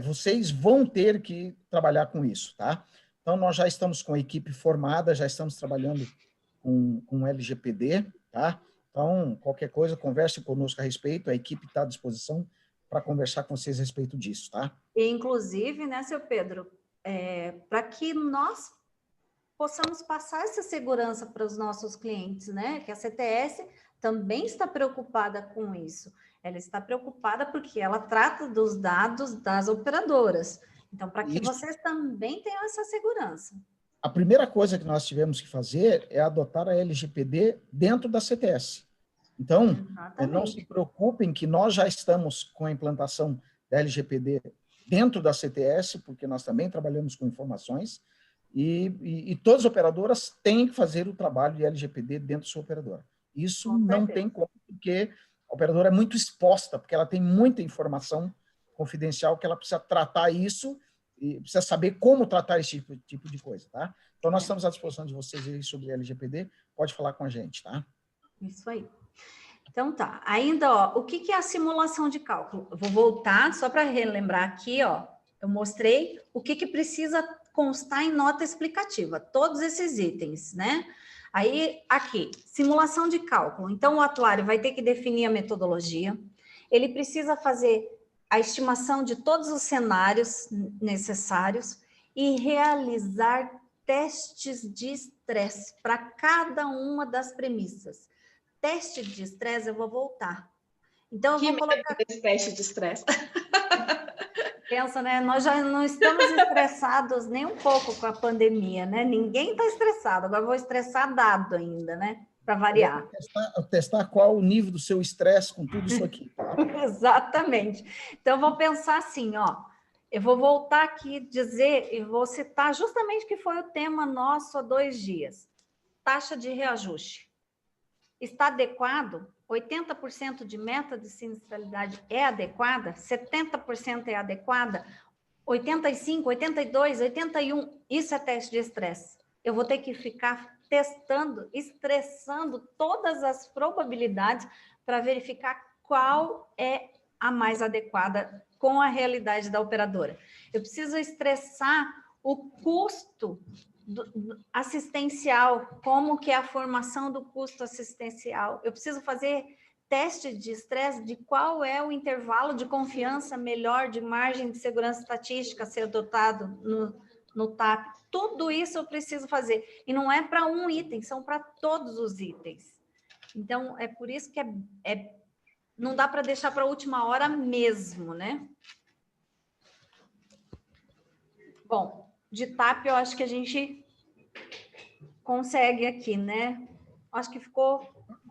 vocês vão ter que trabalhar com isso, tá? Então, nós já estamos com a equipe formada, já estamos trabalhando com LGPD, tá? Então, qualquer coisa, converse conosco a respeito, a equipe está à disposição para conversar com vocês a respeito disso, tá? E, inclusive, né, seu Pedro, para que nós possamos passar essa segurança para os nossos clientes, né? Que a CTS também está preocupada com isso. Ela está preocupada porque ela trata dos dados das operadoras. Então, para que vocês também tenham essa segurança. A primeira coisa que nós tivemos que fazer é adotar a LGPD dentro da CTS. Então, não se preocupem que nós já estamos com a implantação da LGPD dentro da CTS, porque nós também trabalhamos com informações, e todas as operadoras têm que fazer o trabalho de LGPD dentro da sua operadora. Isso não tem como, porque a operadora é muito exposta, porque ela tem muita informação confidencial que ela precisa tratar isso e precisa saber como tratar esse tipo de coisa, tá? Então, nós estamos à disposição de vocês aí sobre LGPD, pode falar com a gente, tá? Isso aí. Então, tá. Ainda, o que é a simulação de cálculo? Eu vou voltar, só para relembrar aqui, eu mostrei o que precisa constar em nota explicativa, todos esses itens, né? Aí, aqui, simulação de cálculo. Então, o atuário vai ter que definir a metodologia, ele precisa fazer a estimação de todos os cenários necessários e realizar testes de estresse para cada uma das premissas. Teste de estresse, eu vou voltar. Então, eu vou colocar... esse teste de estresse. Pensa, né? Nós já não estamos estressados nem um pouco com a pandemia, né? Ninguém está estressado. Agora vou estressar dado ainda, né? Para variar. Testar qual o nível do seu estresse com tudo isso aqui. Exatamente. Então, eu vou pensar assim, eu vou voltar aqui dizer e vou citar justamente que foi o tema nosso há 2 dias. Taxa de reajuste. Está adequado? 80% de meta de sinistralidade é adequada? 70% é adequada? 85, 82, 81, isso é teste de estresse. Eu vou ter que ficar testando, estressando todas as probabilidades para verificar qual é a mais adequada com a realidade da operadora. Eu preciso estressar o custo assistencial, como que é a formação do custo assistencial. Eu preciso fazer teste de estresse de qual é o intervalo de confiança melhor de margem de segurança estatística a ser adotado no TAP. Tudo isso eu preciso fazer. E não é para um item, são para todos os itens. Então, é por isso que não dá para deixar para a última hora mesmo, né? Bom, de TAP eu acho que a gente consegue aqui, né? Acho que ficou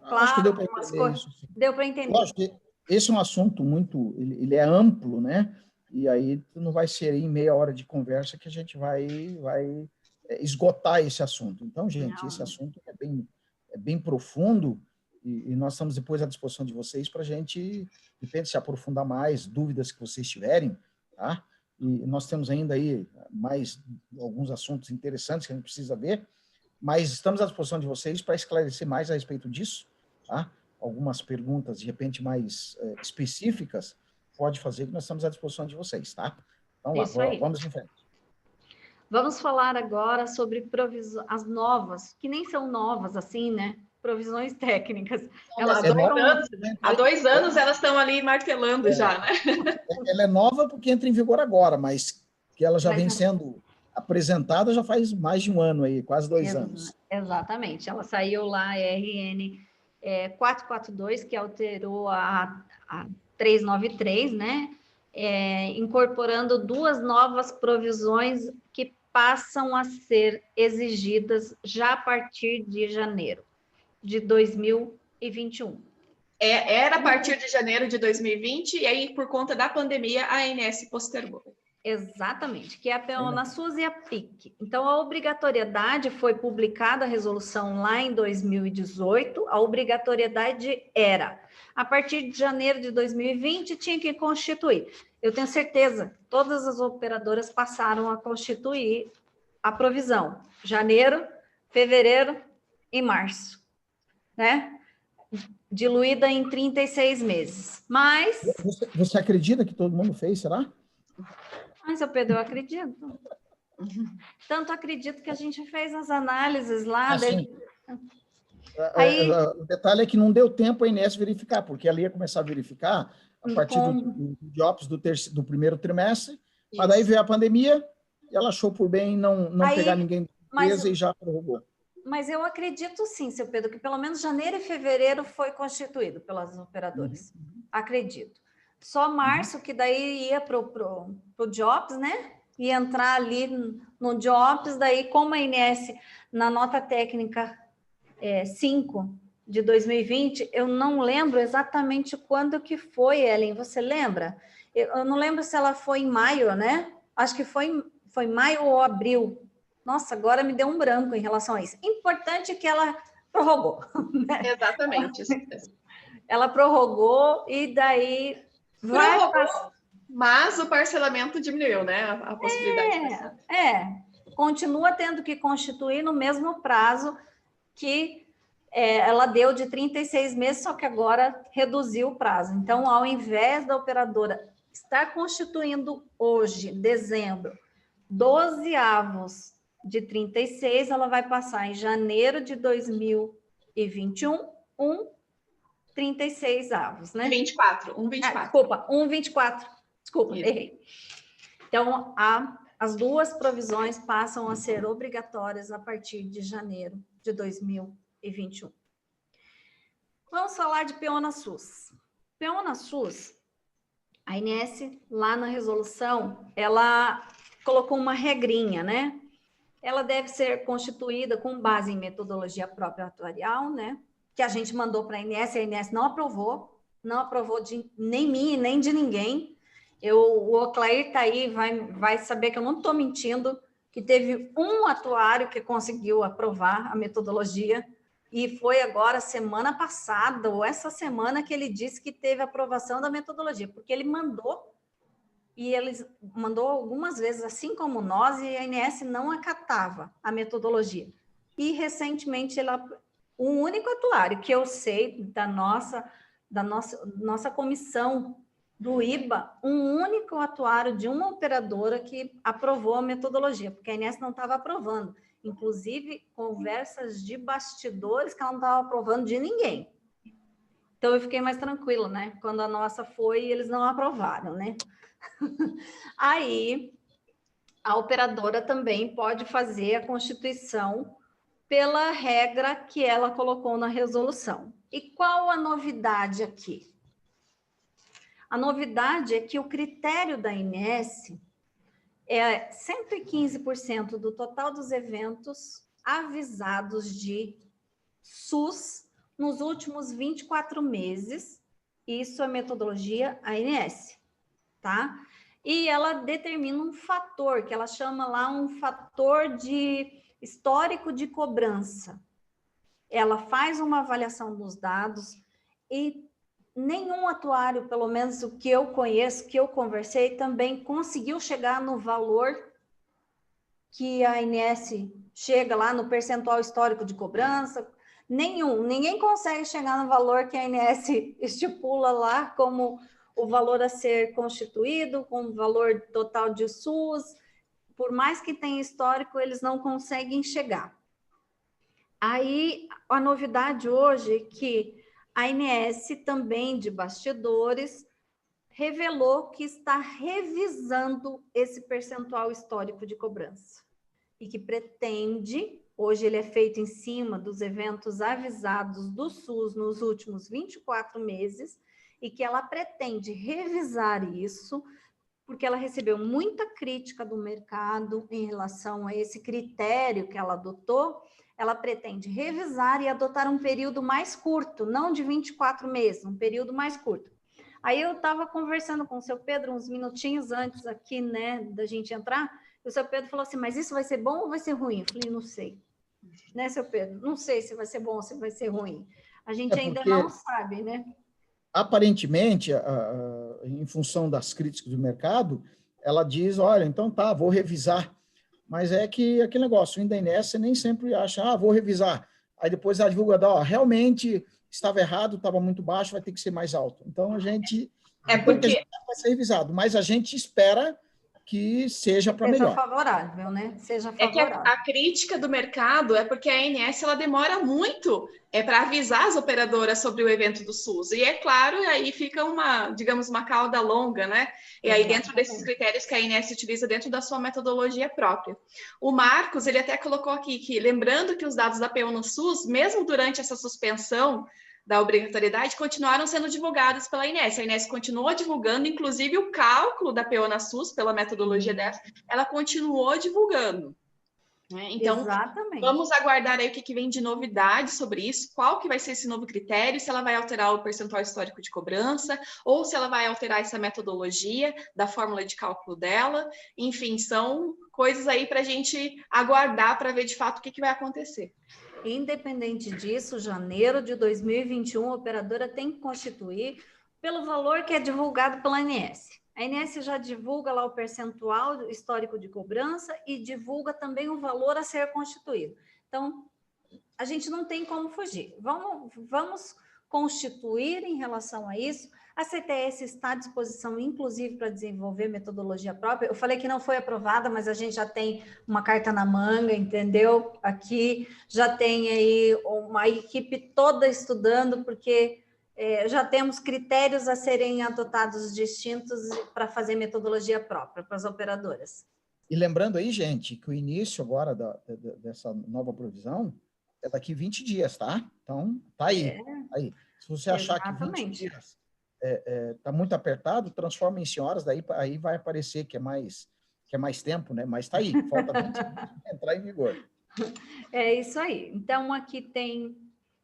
claro. Acho que deu para entender isso. Sim. Deu para entender. Lógico que esse é um assunto muito, ele é amplo, né? E aí não vai ser em meia hora de conversa que a gente vai esgotar esse assunto. Então, gente, esse assunto é bem profundo e nós estamos depois à disposição de vocês para a gente, de repente, se aprofundar mais, dúvidas que vocês tiverem, tá? E nós temos ainda aí mais alguns assuntos interessantes que a gente precisa ver, mas estamos à disposição de vocês para esclarecer mais a respeito disso, tá? Algumas perguntas, de repente, mais específicas, pode fazer, que nós estamos à disposição de vocês, tá? Então, lá, vamos em frente. Vamos falar agora sobre as novas, que nem são novas assim, né? Provisões técnicas. Há 2 anos elas estão ali martelando já, né? Ela é nova porque entra em vigor agora, mas que ela já vem sendo apresentada já faz mais de um ano aí, quase 2 anos. Exatamente. Ela saiu lá, RN 442, que alterou a 393, né? Incorporando 2 novas provisões que passam a ser exigidas já a partir de janeiro de 2021. Era a partir de janeiro de 2020, e aí, por conta da pandemia, a ANS postergou. Exatamente, que é a PEONASUS e a PIC. Então, a obrigatoriedade foi publicada, a resolução lá em 2018, a obrigatoriedade era, a partir de janeiro de 2020, tinha que constituir. Eu tenho certeza que todas as operadoras passaram a constituir a provisão, janeiro, fevereiro e março, né? Diluída em 36 meses. Mas... Você acredita que todo mundo fez, será? Mas, seu Pedro, eu acredito. Tanto acredito que a gente fez as análises lá. Aí, o detalhe é que não deu tempo a Inés verificar, porque ela ia começar a verificar a partir do DIOPS do primeiro trimestre, mas daí veio a pandemia e ela achou por bem não pegar ninguém de surpresa e já prorrogou. Mas eu acredito sim, seu Pedro, que pelo menos janeiro e fevereiro foi constituído pelas operadoras. Acredito. Só março, que daí ia para o DIOPS, né? Ia entrar ali no DIOPS, daí como a INS, na nota técnica 5 de 2020, eu não lembro exatamente quando que foi, Ellen, você lembra? Eu não lembro se ela foi em maio, né? Acho que foi maio ou abril. Nossa, agora me deu um branco em relação a isso. Importante é que ela prorrogou. Né? Exatamente. Ela prorrogou e daí... Mas o parcelamento diminuiu, né? A possibilidade. Continua tendo que constituir no mesmo prazo que ela deu de 36 meses, só que agora reduziu o prazo. Então, ao invés da operadora estar constituindo hoje, dezembro, 12avos de 36, ela vai passar em janeiro de 2021, 36avos, né? 24. Desculpa, 1,24. Desculpa, errei. Então, as 2 provisões passam a ser obrigatórias a partir de janeiro de 2021. Vamos falar de PEONASUS. PEONASUS, a INS, lá na resolução, ela colocou uma regrinha, né? Ela deve ser constituída com base em metodologia própria atuarial, né? Que a gente mandou para a INS não aprovou nem mim, nem de ninguém. O Oclair está aí, vai saber que eu não estou mentindo, que teve um atuário que conseguiu aprovar a metodologia, e foi agora, semana passada, ou essa semana, que ele disse que teve aprovação da metodologia, porque ele mandou, e ele mandou algumas vezes, assim como nós, e a INS não acatava a metodologia. E, recentemente, o único atuário que eu sei da nossa comissão do IBA, um único atuário de uma operadora que aprovou a metodologia, porque a INS não estava aprovando. Inclusive, conversas de bastidores que ela não estava aprovando de ninguém. Então, eu fiquei mais tranquila, né? Quando a nossa foi, eles não aprovaram, né? Aí, a operadora também pode fazer a constituição pela regra que ela colocou na resolução. E qual a novidade aqui? A novidade é que o critério da ANS é 115% do total dos eventos avisados de SUS nos últimos 24 meses. Isso é metodologia ANS, tá? E ela determina um fator, que ela chama lá um fator de histórico de cobrança. Ela faz uma avaliação dos dados e nenhum atuário, pelo menos o que eu conheço, que eu conversei, também conseguiu chegar no valor que a ANS chega lá no percentual histórico de cobrança. Ninguém consegue chegar no valor que a ANS estipula lá como o valor a ser constituído, com o valor total de SUS. Por mais que tenha histórico, eles não conseguem chegar. Aí, a novidade hoje é que a ANS também, de bastidores, revelou que está revisando esse percentual histórico de cobrança e que pretende, hoje ele é feito em cima dos eventos avisados do SUS nos últimos 24 meses, e que ela pretende revisar isso, porque ela recebeu muita crítica do mercado em relação a esse critério que ela adotou. Ela pretende revisar e adotar um período mais curto, não de 24 meses, um período mais curto. Aí eu estava conversando com o seu Pedro uns minutinhos antes aqui, né, da gente entrar, e o seu Pedro falou assim, mas isso vai ser bom ou vai ser ruim? Eu falei, não sei. Né, seu Pedro? Não sei se vai ser bom ou se vai ser ruim. A gente ainda não sabe, né? Aparentemente, em função das críticas do mercado, ela diz, olha, então tá, vou revisar. Mas é que aquele negócio, o INS nem sempre acha, vou revisar. Aí depois a divulga, realmente estava errado, estava muito baixo, vai ter que ser mais alto. Então, a gente... porque vai ser revisado, mas a gente espera que seja para melhor. Seja favorável, né? Seja favorável. É que a crítica do mercado é porque a ANS ela demora muito para avisar as operadoras sobre o evento do SUS. E é claro, aí fica digamos, uma cauda longa, né? E aí dentro desses critérios que a ANS utiliza dentro da sua metodologia própria. O Marcos, ele até colocou aqui que, lembrando que os dados da PO no SUS, mesmo durante essa suspensão da obrigatoriedade, continuaram sendo divulgados pela ANS. A ANS continuou divulgando, inclusive o cálculo da PO na SUS, pela metodologia dessa, ela continuou divulgando. Então, exatamente. Vamos aguardar aí o que vem de novidade sobre isso, qual que vai ser esse novo critério, se ela vai alterar o percentual histórico de cobrança, ou se ela vai alterar essa metodologia da fórmula de cálculo dela. Enfim, são coisas aí para a gente aguardar para ver de fato o que vai acontecer. Independente disso, janeiro de 2021, a operadora tem que constituir pelo valor que é divulgado pela ANS. A ANS já divulga lá o percentual histórico de cobrança e divulga também o valor a ser constituído. Então, a gente não tem como fugir. Vamos constituir em relação a isso. A CTS está à disposição, inclusive, para desenvolver metodologia própria. Eu falei que não foi aprovada, mas a gente já tem uma carta na manga, entendeu? Aqui já tem aí uma equipe toda estudando, porque já temos critérios a serem adotados distintos para fazer metodologia própria para as operadoras. E lembrando aí, gente, que o início agora dessa nova provisão é daqui 20 dias, tá? Então, tá aí. Tá aí. Se você achar que 20 dias está muito apertado, transforma em senhoras, daí aí vai aparecer que é mais tempo, né? Mas está aí, falta 20 dias para entrar em vigor. É isso aí. Então, aqui tem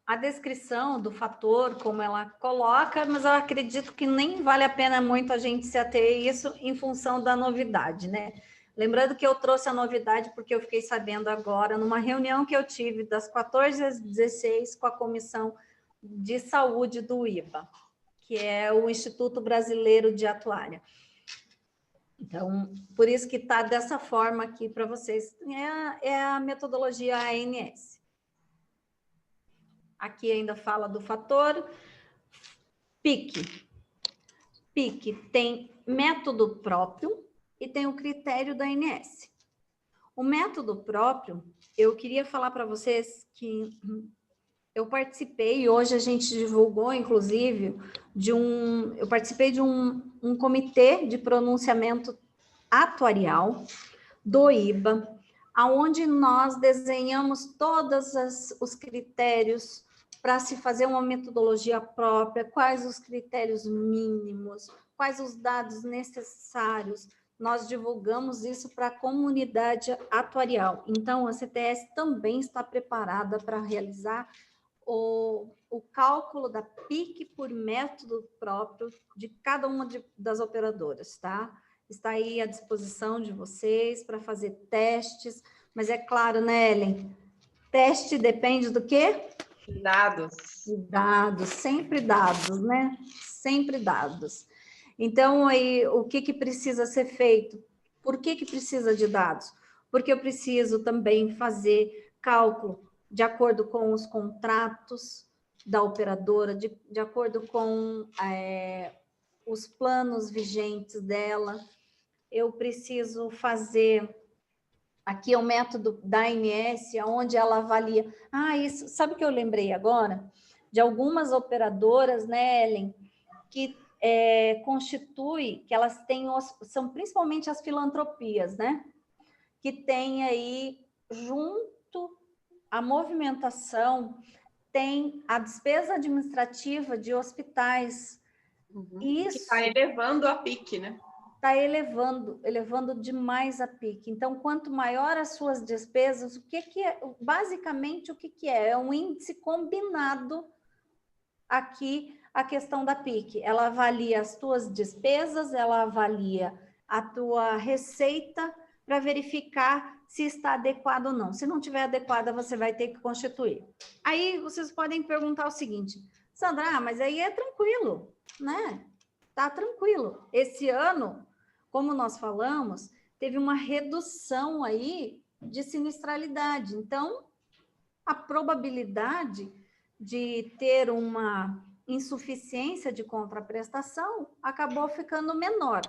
a descrição do fator, como ela coloca, mas eu acredito que nem vale a pena muito a gente se ater a isso em função da novidade, né? Lembrando que eu trouxe a novidade porque eu fiquei sabendo agora, numa reunião que eu tive das 14 às 16 com a Comissão de Saúde do IBA, que é o Instituto Brasileiro de Atuária. Então, por isso que está dessa forma aqui para vocês. É a metodologia ANS. Aqui ainda fala do fator PIC. PIC tem método próprio e tem o critério da ANS. O método próprio, eu queria falar para vocês que eu participei, hoje a gente divulgou, inclusive, eu participei de um comitê de pronunciamento atuarial do IBA, aonde nós desenhamos todos os critérios para se fazer uma metodologia própria, quais os critérios mínimos, quais os dados necessários. Nós divulgamos isso para a comunidade atuarial. Então, a CTS também está preparada para realizar o cálculo da PIC por método próprio de cada uma das operadoras, tá? Está aí à disposição de vocês para fazer testes, mas é claro, né, Ellen? Teste depende do quê? Dados. Dados, sempre dados, né? Sempre dados. Então, aí, o que precisa ser feito? Por que precisa de dados? Porque eu preciso também fazer cálculo de acordo com os contratos da operadora, de acordo com os planos vigentes dela. Eu preciso fazer... Aqui é o método da ANS, onde ela avalia... isso, sabe o que eu lembrei agora? De algumas operadoras, né, Ellen, que constitui, que elas têm, são principalmente as filantropias, né? Que tem aí, junto à movimentação, tem a despesa administrativa de hospitais. Isso que está elevando a PIC, né? Está elevando demais a PIC. Então, quanto maior as suas despesas, o que é? Basicamente, o que é? É um índice combinado aqui, a questão da PIC. Ela avalia as tuas despesas, ela avalia a tua receita para verificar se está adequado ou não. Se não estiver adequada, você vai ter que constituir. Aí, vocês podem perguntar o seguinte, Sandra, mas aí é tranquilo, né? Tá tranquilo. Esse ano, como nós falamos, teve uma redução aí de sinistralidade. Então, a probabilidade de ter uma insuficiência de contraprestação acabou ficando menor.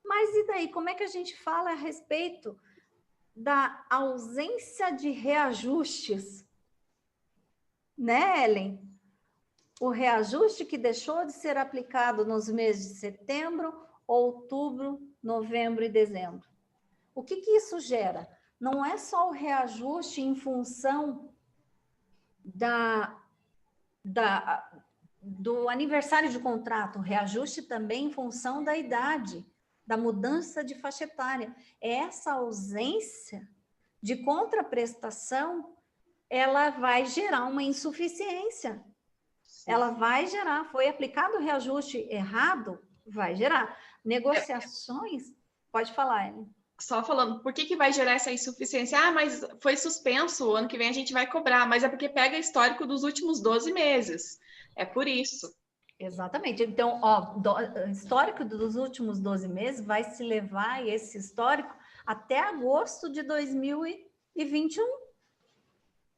Mas e daí? Como é que a gente fala a respeito da ausência de reajustes? Né, Ellen? O reajuste que deixou de ser aplicado nos meses de setembro, outubro, novembro e dezembro. O que isso gera? Não é só o reajuste em função do aniversário de contrato, o reajuste também em função da idade, da mudança de faixa etária. Essa ausência de contraprestação, ela vai gerar uma insuficiência. Ela vai gerar, foi aplicado o reajuste errado, vai gerar. Negociações, pode falar, Ellen. Só falando, por que vai gerar essa insuficiência? Mas foi suspenso, o ano que vem a gente vai cobrar, mas é porque pega histórico dos últimos 12 meses. É por isso. Exatamente. Então, histórico dos últimos 12 meses vai se levar esse histórico até agosto de 2021.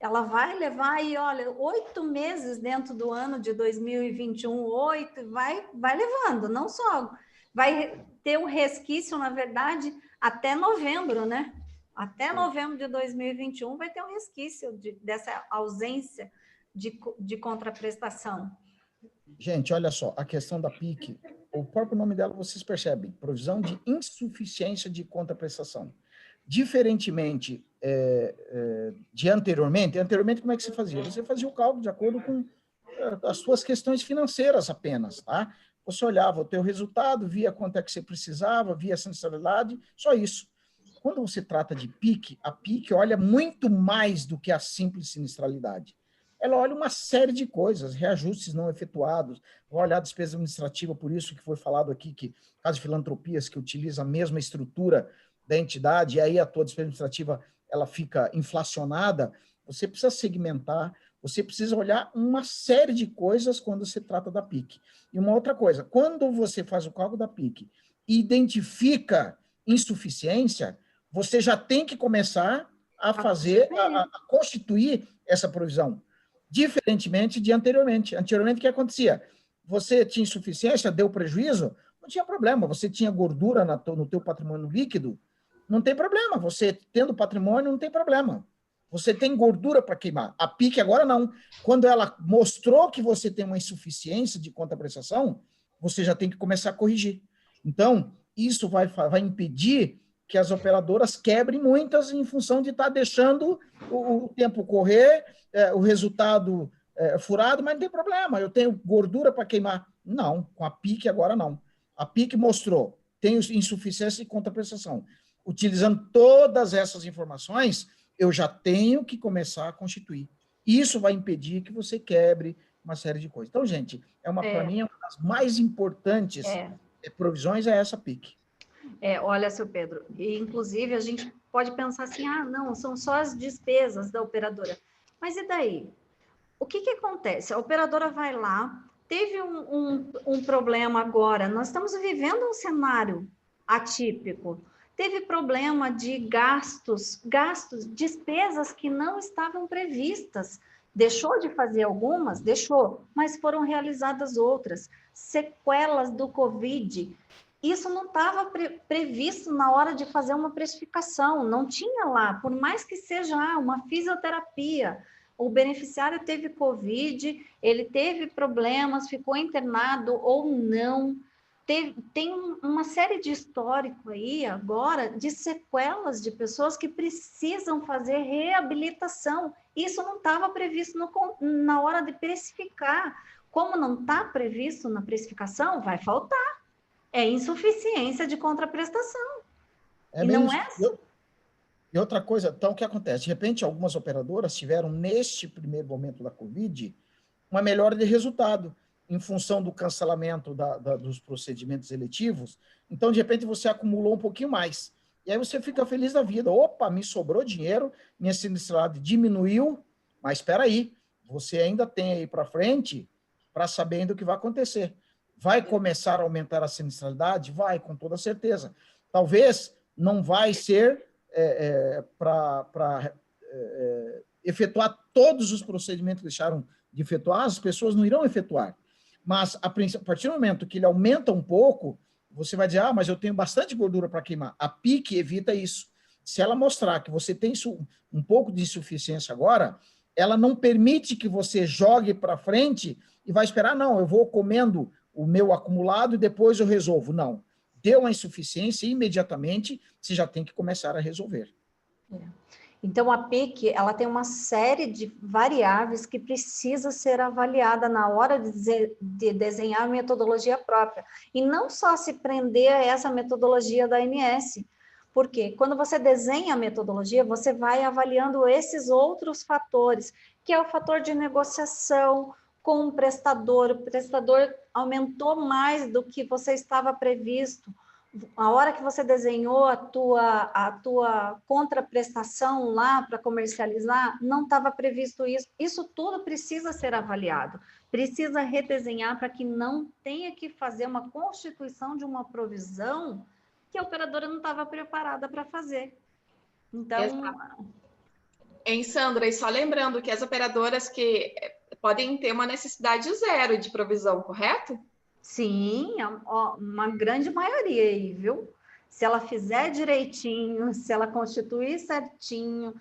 Ela vai levar aí, olha, 8 meses dentro do ano de 2021, 8, vai levando, não só. Vai ter um resquício, na verdade, até novembro, né? Até novembro de 2021 vai ter um resquício dessa ausência de contraprestação. Gente, olha só, a questão da PIC, o próprio nome dela vocês percebem, provisão de insuficiência de contraprestação. Diferentemente de anteriormente, como é que você fazia? Você fazia o cálculo de acordo com as suas questões financeiras apenas, tá? Você olhava o teu resultado, via quanto é que você precisava, via a sinistralidade, só isso. Quando você trata de PIC, a PIC olha muito mais do que a simples sinistralidade. Ela olha uma série de coisas, reajustes não efetuados, vai olhar a despesa administrativa, por isso que foi falado aqui que caso de filantropias que utiliza a mesma estrutura da entidade, e aí a tua despesa administrativa ela fica inflacionada, você precisa segmentar, você precisa olhar uma série de coisas quando se trata da PIC. E uma outra coisa, quando você faz o cálculo da PIC e identifica insuficiência, você já tem que começar a fazer, a constituir essa provisão. Diferentemente de anteriormente. Anteriormente, o que acontecia? Você tinha insuficiência, deu prejuízo, não tinha problema. Você tinha gordura no teu patrimônio líquido, não tem problema. Você tendo patrimônio, não tem problema. Você tem gordura para queimar. A PIC agora não. Quando ela mostrou que você tem uma insuficiência de contraprestação, você já tem que começar a corrigir. Então, isso vai impedir que as operadoras quebrem muitas em função de estar deixando o tempo correr, o resultado furado, mas não tem problema, eu tenho gordura para queimar. Não, com a PIC agora não. A PIC mostrou, tenho insuficiência de contraprestação. Utilizando todas essas informações, eu já tenho que começar a constituir. Isso vai impedir que você quebre uma série de coisas. Então, gente, para mim, uma das mais importantes provisões é essa PIC. Olha, seu Pedro, e inclusive a gente pode pensar assim, não, são só as despesas da operadora. Mas e daí? O que acontece? A operadora vai lá, teve um problema agora, nós estamos vivendo um cenário atípico, teve problema de gastos, despesas que não estavam previstas, deixou de fazer algumas? Deixou, mas foram realizadas outras, sequelas do Covid. Isso não estava previsto na hora de fazer uma precificação, não tinha lá, por mais que seja uma fisioterapia, o beneficiário teve Covid, ele teve problemas, ficou internado ou não, tem uma série de histórico aí agora de sequelas de pessoas que precisam fazer reabilitação, isso não estava previsto na hora de precificar, como não está previsto na precificação, vai faltar. É insuficiência de contraprestação. Não é assim. E outra coisa, então, o que acontece? De repente, algumas operadoras tiveram, neste primeiro momento da Covid, uma melhora de resultado, em função do cancelamento dos procedimentos eletivos. Então, de repente, você acumulou um pouquinho mais. E aí você fica feliz da vida. Opa, me sobrou dinheiro, minha sinistralidade diminuiu, mas espera aí, você ainda tem aí para frente para saber ainda o que vai acontecer. Vai começar a aumentar a sinistralidade? Vai, com toda certeza. Talvez não vai ser para efetuar todos os procedimentos que deixaram de efetuar, as pessoas não irão efetuar. Mas, a partir do momento que ele aumenta um pouco, você vai dizer, mas eu tenho bastante gordura para queimar. A PIC evita isso. Se ela mostrar que você tem um pouco de insuficiência agora, ela não permite que você jogue para frente e vai esperar, não, eu vou comendo o meu acumulado e depois eu resolvo. Não. Deu uma insuficiência, imediatamente você já tem que começar a resolver. Então, a PIC, ela tem uma série de variáveis que precisa ser avaliada na hora de desenhar a metodologia própria. E não só se prender a essa metodologia da ANS, porque quando você desenha a metodologia, você vai avaliando esses outros fatores, que é o fator de negociação com o prestador aumentou mais do que você estava previsto. A hora que você desenhou a tua contraprestação lá para comercializar, não estava previsto isso. Isso tudo precisa ser avaliado, precisa redesenhar para que não tenha que fazer uma constituição de uma provisão que a operadora não estava preparada para fazer. Então... Hein, Sandra, e só lembrando que as operadoras que podem ter uma necessidade zero de provisão, correto? Sim, uma grande maioria aí, viu? Se ela fizer direitinho, se ela constituir certinho,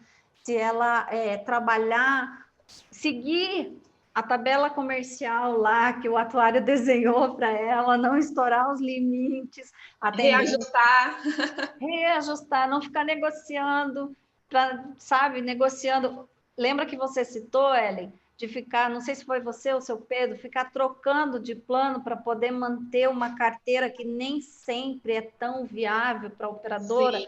se ela trabalhar, seguir a tabela comercial lá que o atuário desenhou para ela, não estourar os limites, reajustar, não ficar negociando, negociando. Lembra que você citou, Ellen, de ficar, não sei se foi você ou seu Pedro, ficar trocando de plano para poder manter uma carteira que nem sempre é tão viável para a operadora, sim,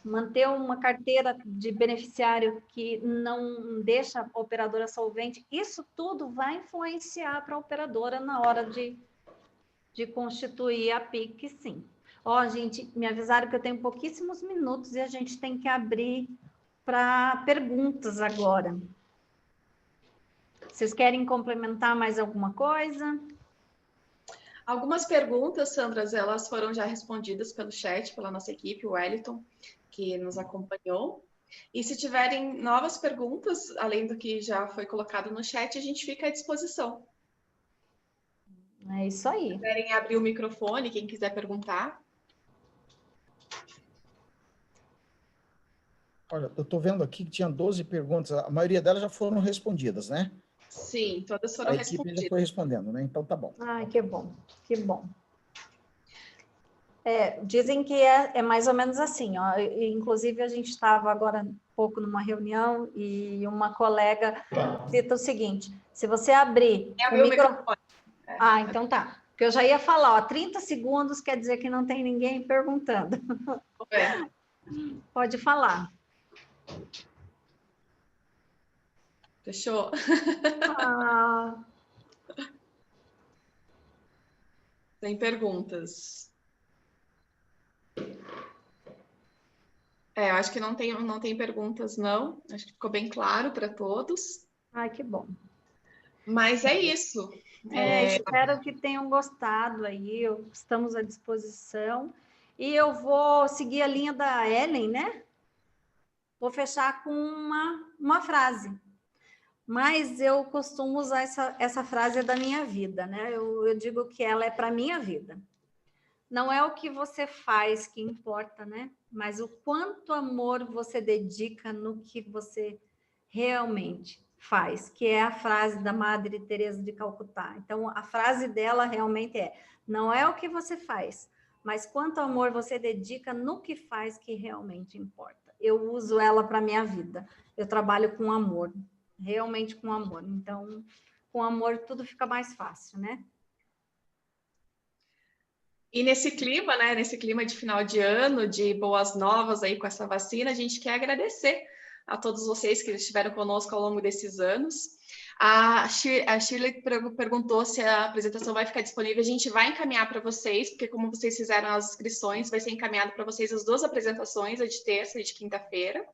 manter uma carteira de beneficiário que não deixa a operadora solvente, isso tudo vai influenciar para a operadora na hora de constituir a PIC, sim. Gente, me avisaram que eu tenho pouquíssimos minutos e a gente tem que abrir para perguntas agora. Vocês querem complementar mais alguma coisa? Algumas perguntas, Sandra, elas foram já respondidas pelo chat, pela nossa equipe, o Wellington, que nos acompanhou. E se tiverem novas perguntas, além do que já foi colocado no chat, a gente fica à disposição. É isso aí. Se quiserem abrir o microfone, quem quiser perguntar. Olha, eu estou vendo aqui que tinha 12 perguntas, a maioria delas já foram respondidas, né? Sim, todas foram respondidas. A equipe já foi respondendo, né? Então tá bom. Ai, que bom, que bom. Dizem que é mais ou menos assim, ó. Inclusive, a gente estava agora um pouco numa reunião e uma colega cita o seguinte: se você abrir o microfone. Ah, então tá. Porque eu já ia falar, ó, 30 segundos quer dizer que não tem ninguém perguntando. Pode falar. Fechou? Tem perguntas. Eu acho que não tem perguntas, não. Acho que ficou bem claro para todos. Ai, que bom. Mas é isso. Espero que tenham gostado aí. Estamos à disposição. E eu vou seguir a linha da Ellen, né? Vou fechar com uma frase. Mas eu costumo usar essa frase da minha vida, né? Eu digo que ela é para a minha vida. Não é o que você faz que importa, né? Mas o quanto amor você dedica no que você realmente faz, que é a frase da Madre Teresa de Calcutá. Então, a frase dela realmente não é o que você faz, mas quanto amor você dedica no que faz que realmente importa. Eu uso ela para a minha vida. Eu trabalho com amor, realmente com amor. Então, com amor tudo fica mais fácil, né? E nesse clima, né, nesse clima de final de ano, de boas novas aí com essa vacina, a gente quer agradecer a todos vocês que estiveram conosco ao longo desses anos. A Shirley perguntou se a apresentação vai ficar disponível. A gente vai encaminhar para vocês, porque como vocês fizeram as inscrições, vai ser encaminhado para vocês as duas apresentações, a de terça e de quinta-feira.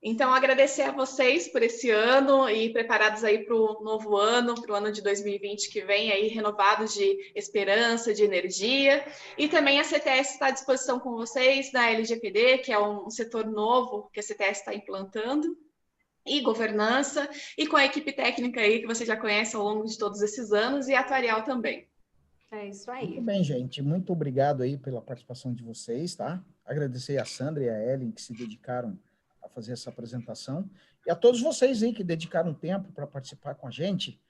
Então, agradecer a vocês por esse ano e preparados aí para o novo ano, para o ano de 2020 que vem aí, renovados de esperança, de energia. E também a CTS está à disposição com vocês na LGPD, que é um setor novo que a CTS está implantando, e governança, e com a equipe técnica aí que você já conhece ao longo de todos esses anos, e a Atuarial também. É isso aí. Muito bem, gente. Muito obrigado aí pela participação de vocês, tá? Agradecer a Sandra e a Ellen que se dedicaram a fazer essa apresentação. E a todos vocês aí que dedicaram tempo para participar com a gente.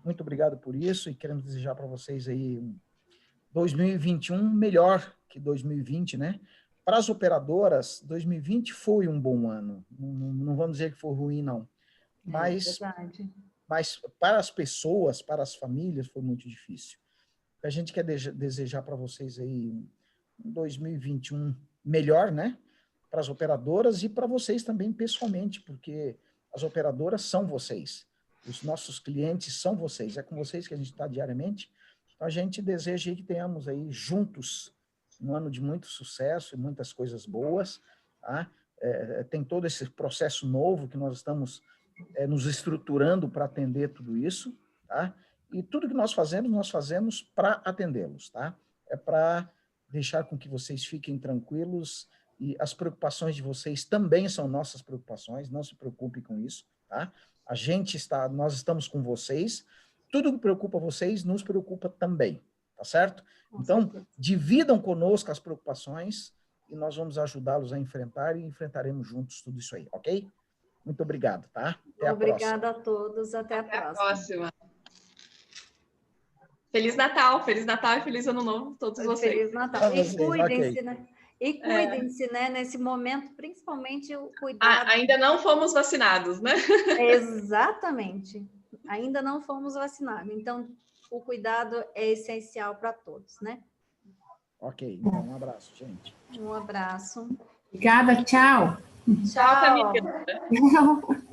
Muito obrigado por isso e queremos desejar para vocês aí um 2021 melhor que 2020, né? Para as operadoras, 2020 foi um bom ano. Não vamos dizer que foi ruim, não. Mas para as pessoas, para as famílias, foi muito difícil. A gente quer desejar para vocês aí um 2021 melhor, né? Para as operadoras e para vocês também pessoalmente, porque as operadoras são vocês. Os nossos clientes são vocês. É com vocês que a gente está diariamente. Então, a gente deseja que tenhamos aí juntos um ano de muito sucesso e muitas coisas boas, tá? Tem todo esse processo novo que nós estamos nos estruturando para atender tudo isso, tá? E tudo que nós fazemos para atendê-los, tá? É para deixar com que vocês fiquem tranquilos e as preocupações de vocês também são nossas preocupações, não se preocupem com isso, tá? Nós estamos com vocês, tudo que preocupa vocês nos preocupa também, tá certo? Então, dividam conosco as preocupações e nós vamos ajudá-los a enfrentar e enfrentaremos juntos tudo isso aí, ok? Muito obrigado, tá? Até Obrigada a todos, até a próxima. Feliz Natal e feliz Ano Novo a todos vocês. Feliz Natal. E cuidem-se, né? E cuidem-se, né? Nesse momento, principalmente o cuidado. Ainda não fomos vacinados, né? Exatamente. Ainda não fomos vacinados. Então, o cuidado é essencial para todos, né? Ok. Então, um abraço, gente. Um abraço. Obrigada, tchau. Tchau, Camila.